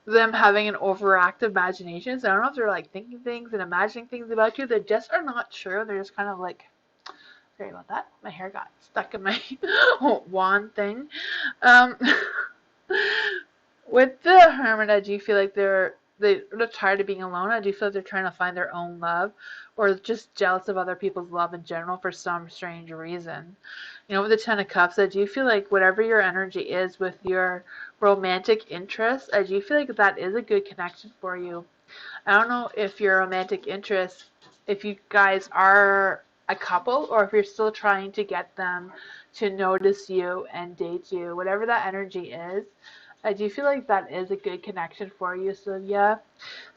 them having an overactive imagination. So I don't know if they're like thinking things and imagining things about you that just are not true. They're just kind of like, sorry about that. My hair got stuck in my wand thing. Um, with the Hermit, I do feel like they're tired of being alone. I do feel like they're trying to find their own love, or just jealous of other people's love in general for some strange reason. With the Ten of Cups, I do feel like whatever your energy is with your romantic interest, I do feel like that is a good connection for you. I don't know if your romantic interest, if you guys are a couple, or if you're still trying to get them to notice you and date you, whatever that energy is. I do feel like that is a good connection for you, Sylvia.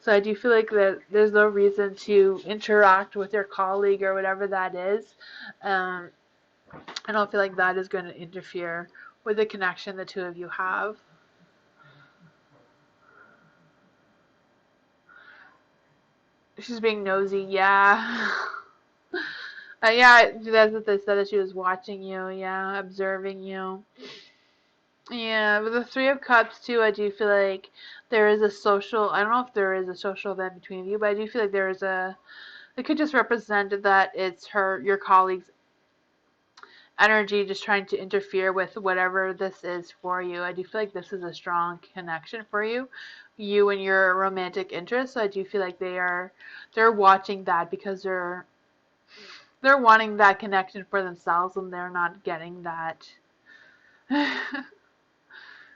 So I do feel like that there's no reason to interact with your colleague or whatever that is. Um, I don't feel like that is going to interfere with the connection the two of you have. She's being nosy, yeah. Yeah, that's what they said, that she was watching you, yeah, observing you. Yeah, with the Three of Cups too, I do feel like there is a social, I don't know if there is a social event between you, but I do feel like there is it could just represent that it's your colleague's energy just trying to interfere with whatever this is for you. I do feel like this is a strong connection for you, you and your romantic interest. So I do feel like they're watching that because they're wanting that connection for themselves and they're not getting that.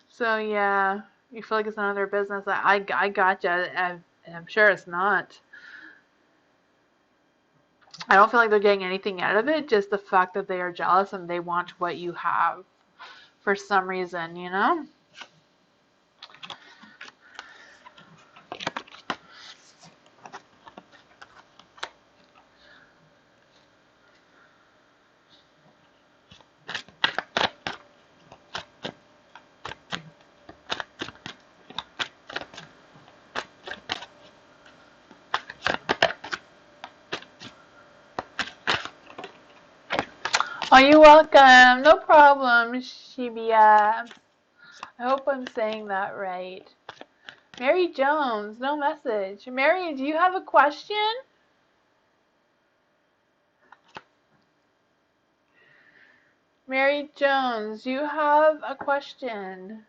So yeah, you feel like it's none of their business. I gotcha. I'm sure it's not. I don't feel like they're getting anything out of it. Just the fact that they are jealous and they want what you have for some reason. Oh, you're welcome. No problem, Shibia. I hope I'm saying that right. Mary Jones, no message. Mary, do you have a question? Mary Jones, you have a question.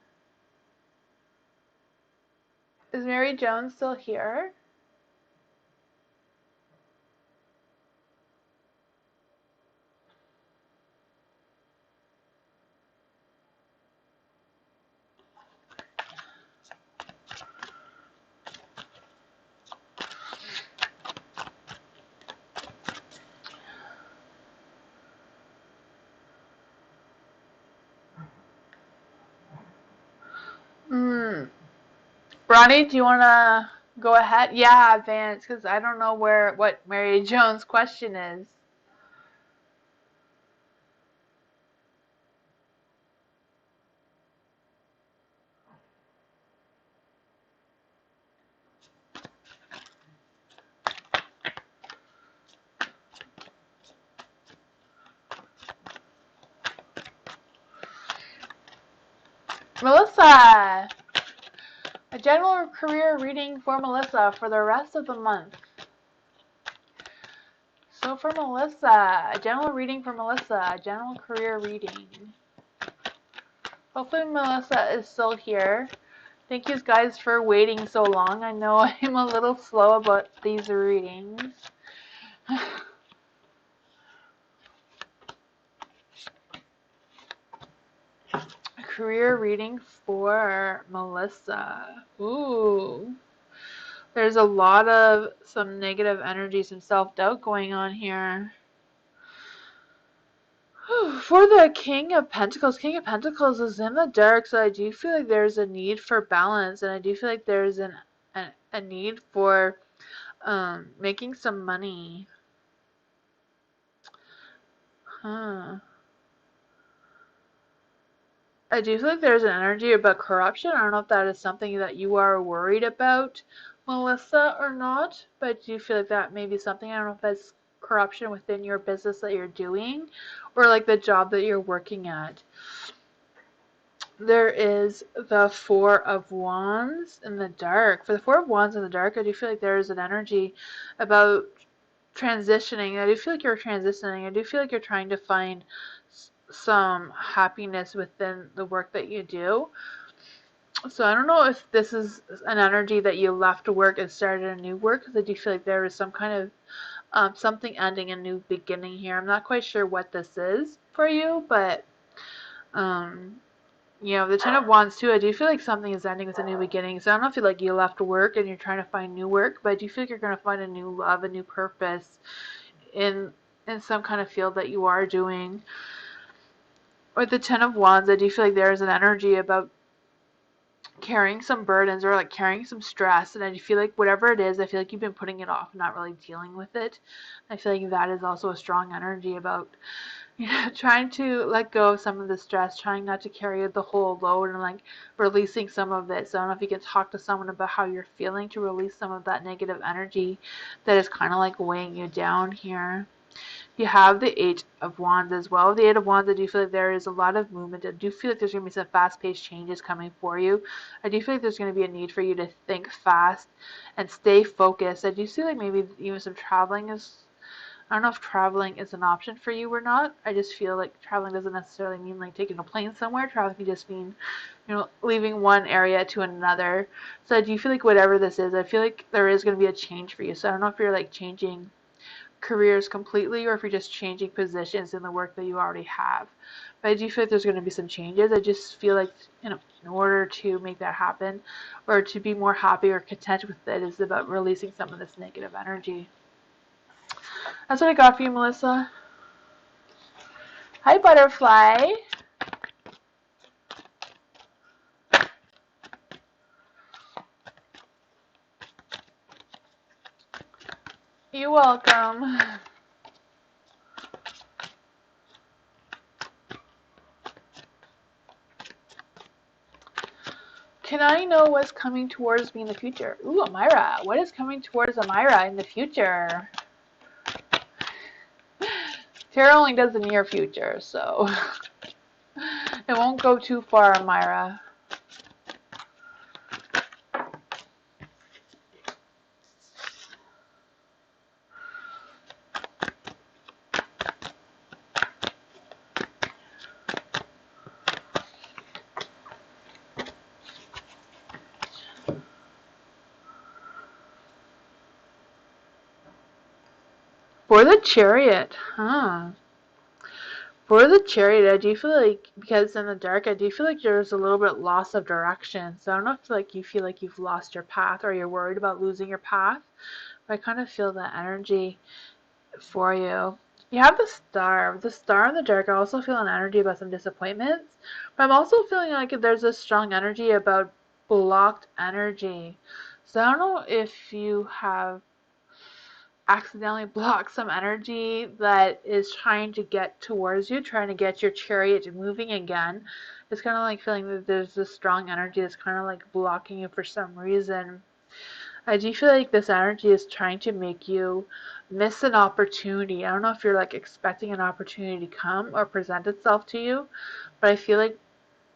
Is Mary Jones still here? Ronnie, do you want to go ahead? Yeah, Vance, because I don't know what Mary Jones' question is. Melissa! A general career reading for Melissa for the rest of the month. So for Melissa, a general reading for Melissa, a general career reading. Hopefully Melissa is still here. Thank you guys for waiting so long. I know I'm a little slow about these readings. Career reading for Melissa. Ooh. There's a lot of some negative energy, some self-doubt going on here. For the King of Pentacles is in the dark, so I do feel like there's a need for balance, and I do feel like there's a need for making some money. Huh. I do feel like there's an energy about corruption. I don't know if that is something that you are worried about, Melissa, or not, but I do feel like that may be something. I don't know if that's corruption within your business that you're doing, or like the job that you're working at. There is the Four of Wands in the dark. For the Four of Wands in the dark, I do feel like there is an energy about transitioning. I do feel like you're transitioning. I do feel like you're trying to find some happiness within the work that you do. So I don't know if this is an energy that you left work and started a new work, because I do feel like there is some kind of something ending, a new beginning here. I'm not quite sure what this is for you, but you know, the Ten of Wands too, I do feel like something is ending with a new beginning. So I don't know if you like you left work and you're trying to find new work, but I do feel like you're going to find a new love, a new purpose in some kind of field that you are doing. With the Ten of Wands, I do feel like there is an energy about carrying some burdens or like carrying some stress, and I feel like whatever it is, I feel like you've been putting it off, not really dealing with it. I feel like that is also a strong energy about trying to let go of some of the stress, trying not to carry the whole load, and like releasing some of it. So I don't know if you can talk to someone about how you're feeling to release some of that negative energy that is kind of like weighing you down here. You have the Eight of Wands as well. The Eight of Wands, I do feel like there is a lot of movement. I do feel like there's going to be some fast-paced changes coming for you. I do feel like there's going to be a need for you to think fast and stay focused. I do feel like maybe even some traveling is, I don't know if traveling is an option for you or not. I just feel like traveling doesn't necessarily mean like taking a plane somewhere. Traveling can just mean, you know, leaving one area to another. So I do feel like whatever this is, I feel like there is going to be a change for you. So I don't know if you're like changing careers completely, or if you're just changing positions in the work that you already have. But I do feel like there's going to be some changes. I just feel like, you know, in order to make that happen or to be more happy or content with it is about releasing some of this negative energy. That's what I got for you, Melissa. Hi, Butterfly. You're welcome. Can I know what's coming towards me in the future? Ooh, Amira. What is coming towards Amira in the future? Tarot only does the near future, so it won't go too far, Myra. For the Chariot, huh? For the Chariot, I do feel like, because in the dark, I do feel like there's a little bit loss of direction. So I don't know if like you feel like you've lost your path or you're worried about losing your path. But I kind of feel that energy for you. You have the Star. The Star in the dark, I also feel an energy about some disappointments. But I'm also feeling like there's a strong energy about blocked energy. So I don't know if you have accidentally block some energy that is trying to get towards you, trying to get your chariot moving again. It's kind of like feeling that there's this strong energy that's kind of like blocking you for some reason. I do feel like this energy is trying to make you miss an opportunity. I don't know if you're like expecting an opportunity to come or present itself to you, but I feel like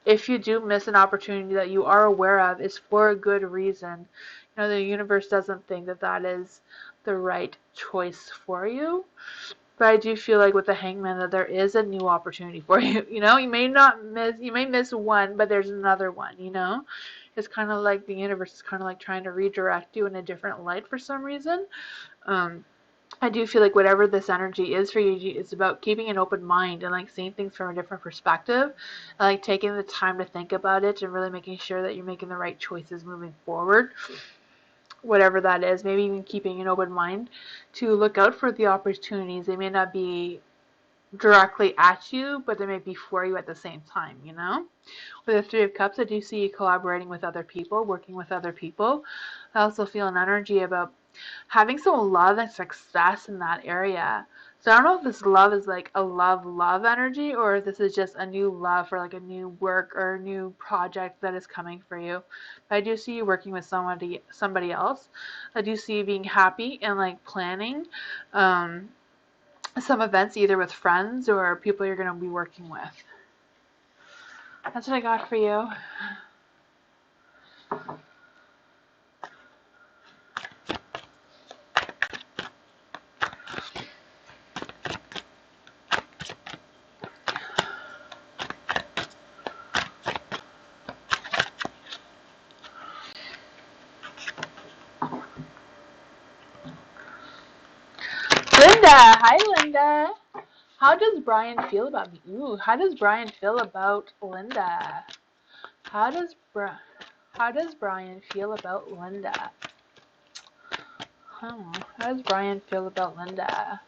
if you do miss an opportunity that you are aware of, it's for a good reason. You know, the universe doesn't think that that is the right choice for you. But I do feel like with the Hangman that there is a new opportunity for you. You know, you may miss one, but there's another one, you know? It's kind of like the universe is kind of like trying to redirect you in a different light for some reason. I do feel like whatever this energy is for you, it's about keeping an open mind and like seeing things from a different perspective, and like taking the time to think about it and really making sure that you're making the right choices moving forward. Whatever that is, maybe even keeping an open mind to look out for the opportunities. They may not be directly at you, but they may be for you at the same time, you know? With the Three of Cups, I do see you collaborating with other people, working with other people. I also feel an energy about having some love and success in that area. So I don't know if this love is like a love energy or if this is just a new love for like a new work or a new project that is coming for you. But I do see you working with somebody else. I do see you being happy and like planning some events either with friends or people you're going to be working with. That's what I got for you. Linda! Hi, Linda! How does Brian feel about me? Ooh, how does Brian feel about Linda? How does Brian feel about Linda? How does Brian feel about Linda?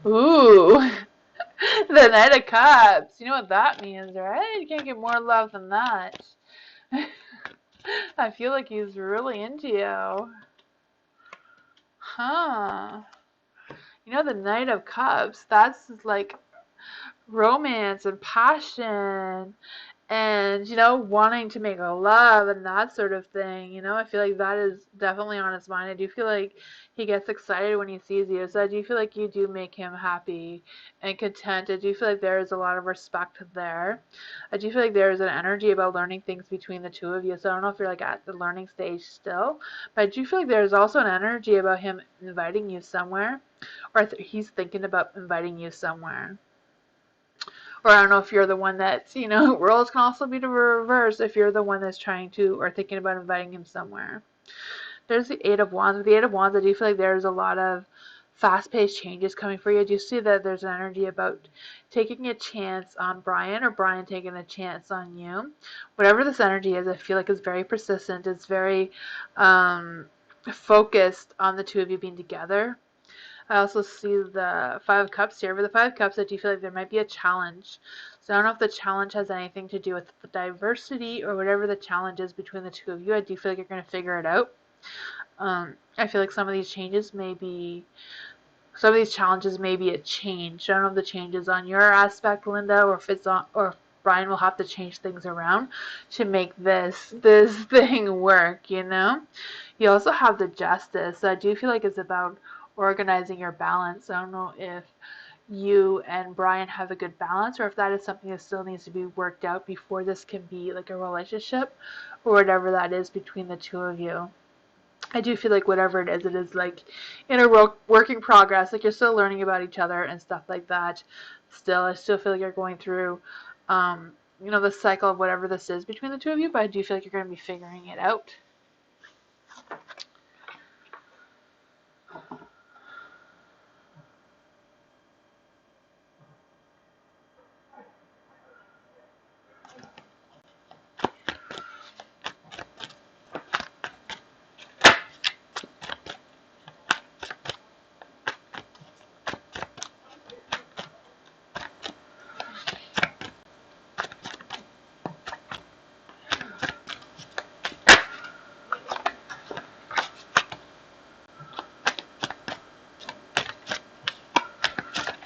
Ooh, the Knight of Cups. You know what that means, right? You can't get more love than that. I feel like he's really into you. Huh. You know, the Knight of Cups, that's like romance and passion and, you know, wanting to make a love and that sort of thing. You know, I feel like that is definitely on his mind. I do feel like he gets excited when he sees you. So I do feel like you do make him happy and content. I do feel like there is a lot of respect there. I do feel like there is an energy about learning things between the two of you. So I don't know if you're like at the learning stage still, but I do feel like there's also an energy about him inviting you somewhere, or he's thinking about inviting you somewhere. Or I don't know if you're the one that's, you know, roles can also be the reverse if you're the one that's trying to or thinking about inviting him somewhere. There's the Eight of Wands. With the Eight of Wands, I do feel like there's a lot of fast-paced changes coming for you. I do see that there's an energy about taking a chance on Brian or Brian taking a chance on you. Whatever this energy is, I feel like it's very persistent. It's very focused on the two of you being together. I also see the Five of Cups here. With the Five of Cups, I do feel like there might be a challenge. So I don't know if the challenge has anything to do with the diversity or whatever the challenge is between the two of you. I do feel like you're going to figure it out. I feel like some of these challenges may be a change. I don't know if the change is on your aspect, Linda, or if it's on, or Brian will have to change things around to make this thing work, you know? You also have the Justice. So I do feel like it's about organizing your balance. I don't know if you and Brian have a good balance, or if that is something that still needs to be worked out before this can be like a relationship, or whatever that is between the two of you. I do feel like whatever it is like in a working progress. Like you're still learning about each other and stuff like that. Still, I still feel like you're going through, the cycle of whatever this is between the two of you. But I do feel like you're going to be figuring it out.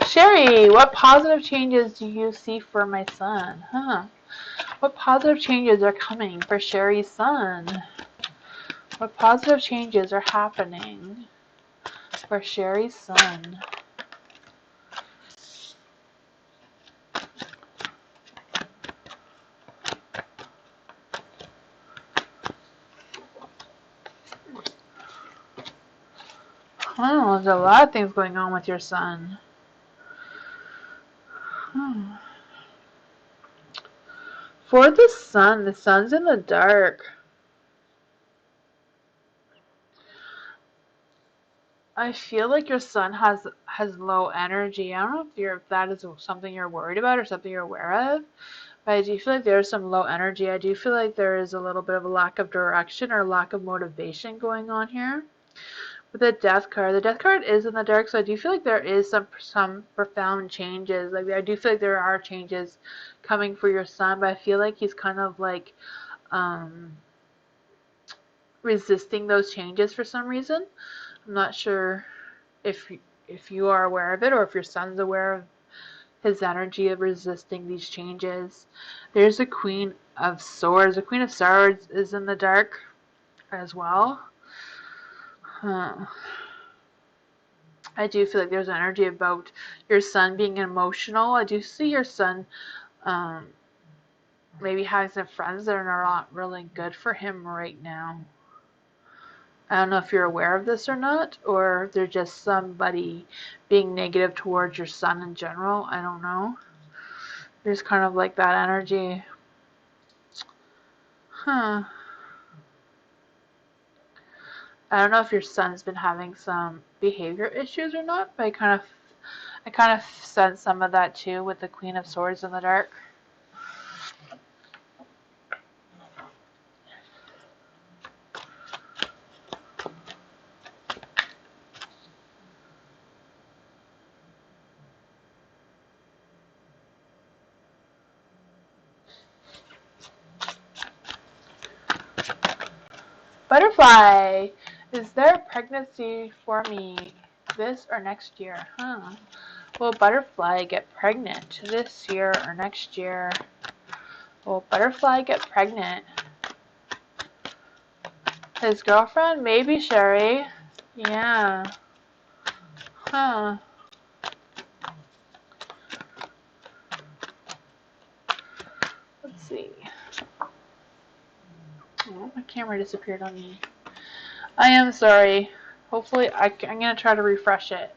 Sherry, what positive changes do you see for my son? What positive changes are coming for Sherry's son? What positive changes are happening for Sherry's son? Oh, there's a lot of things going on with your son. For the sun's in the dark. I feel like your son has low energy. I don't know if that is something you're worried about or something you're aware of, but I do feel like there's some low energy. I do feel like there is a little bit of a lack of direction or lack of motivation going on here. With the Death card is in the dark, so I do feel like there is some profound changes. Like I do feel like there are changes coming for your son, but I feel like he's kind of like resisting those changes for some reason. I'm not sure if you are aware of it or if your son's aware of his energy of resisting these changes. There's a Queen of Swords. The Queen of Swords is in the dark as well. I do feel like there's energy about your son being emotional. I do see your son maybe having some friends that are not really good for him right now. I don't know if you're aware of this or not, or if they're just somebody being negative towards your son in general. I don't know. There's kind of like that energy. I don't know if your son's been having some behavior issues or not, but I kind of sense some of that too with the Queen of Swords in the dark. Butterfly, is there a pregnancy for me this or next year? Will Butterfly get pregnant this year or next year? Will Butterfly get pregnant? His girlfriend? Maybe Sherry. Yeah. Let's see. Oh, my camera disappeared on me. I am sorry. Hopefully, I'm going to try to refresh it.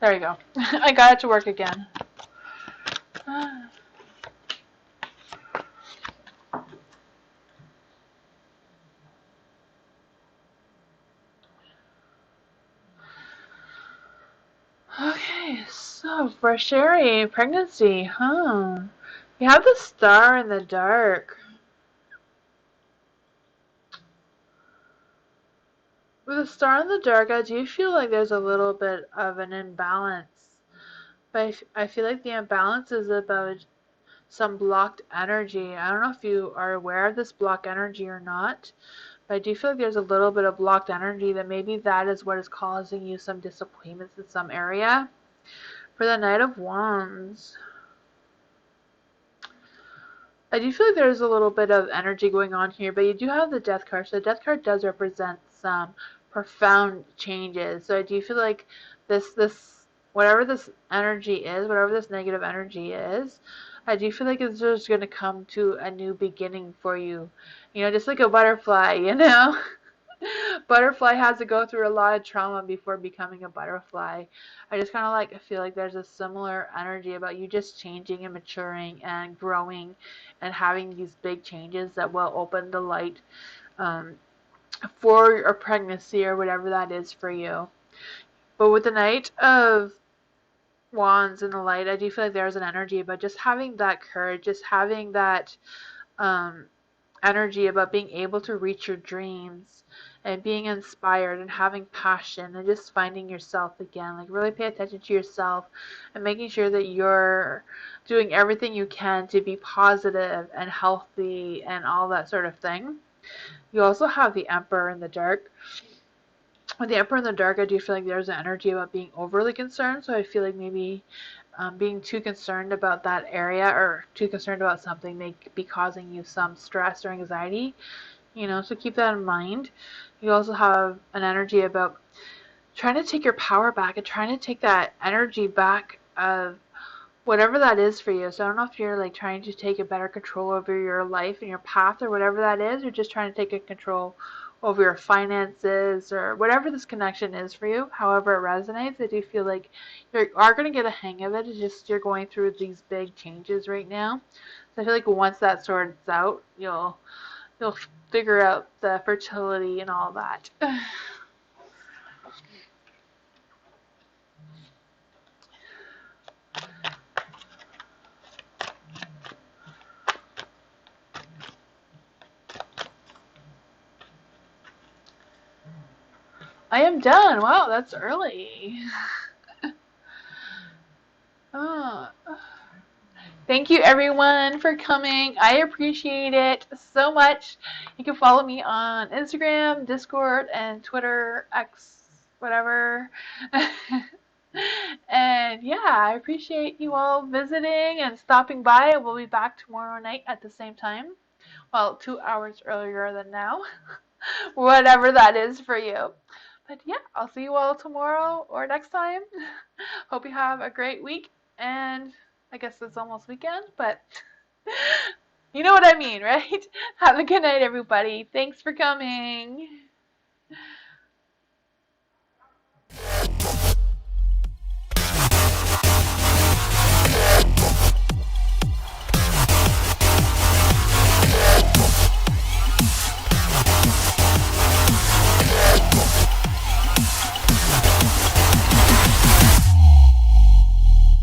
There you go. I got it to work again. Okay, so for Sherry, pregnancy, You have the Star in the dark. With the Star in the dark, I do feel like there's a little bit of an imbalance. But I feel like the imbalance is about some blocked energy. I don't know if you are aware of this blocked energy or not, but I do feel like there's a little bit of blocked energy that maybe that is what is causing you some disappointments in some area. For the Knight of Wands, I do feel like there's a little bit of energy going on here, but you do have the Death card. So the Death card does represent some profound changes. So I do feel like this whatever this energy is, whatever this negative energy is, I do feel like it's just going to come to a new beginning for you. You know, just like a butterfly, you know? Butterfly has to go through a lot of trauma before becoming a butterfly. I just kind of like feel like there's a similar energy about you just changing and maturing and growing and having these big changes that will open the light for a pregnancy or whatever that is for you. But with the Knight of Wands in the light, I do feel like there's an energy about just having that courage, just having that energy about being able to reach your dreams and being inspired and having passion and just finding yourself again. Like, really pay attention to yourself and making sure that you're doing everything you can to be positive and healthy and all that sort of thing. You also have the Emperor in the dark. With the Emperor in the dark, I do feel like there's an energy about being overly concerned. So I feel like maybe being too concerned about that area or too concerned about something may be causing you some stress or anxiety. You know, so keep that in mind. You also have an energy about trying to take your power back and trying to take that energy back of whatever that is for you. So I don't know if you're like trying to take a better control over your life and your path or whatever that is, or just trying to take a control over your finances or whatever this connection is for you. However it resonates, I do feel like you are going to get a hang of it. It's just you're going through these big changes right now. So I feel like once that sorts out, you'll figure out the fertility and all that. I am done. Wow, that's early. Oh. Thank you everyone for coming. I appreciate it so much. You can follow me on Instagram, Discord, and Twitter, X, whatever. And yeah, I appreciate you all visiting and stopping by. We'll be back tomorrow night at the same time. Well, 2 hours earlier than now. Whatever that is for you. But yeah, I'll see you all tomorrow or next time. Hope you have a great week, and I guess it's almost weekend, but you know what I mean, right? Have a good night, everybody. Thanks for coming.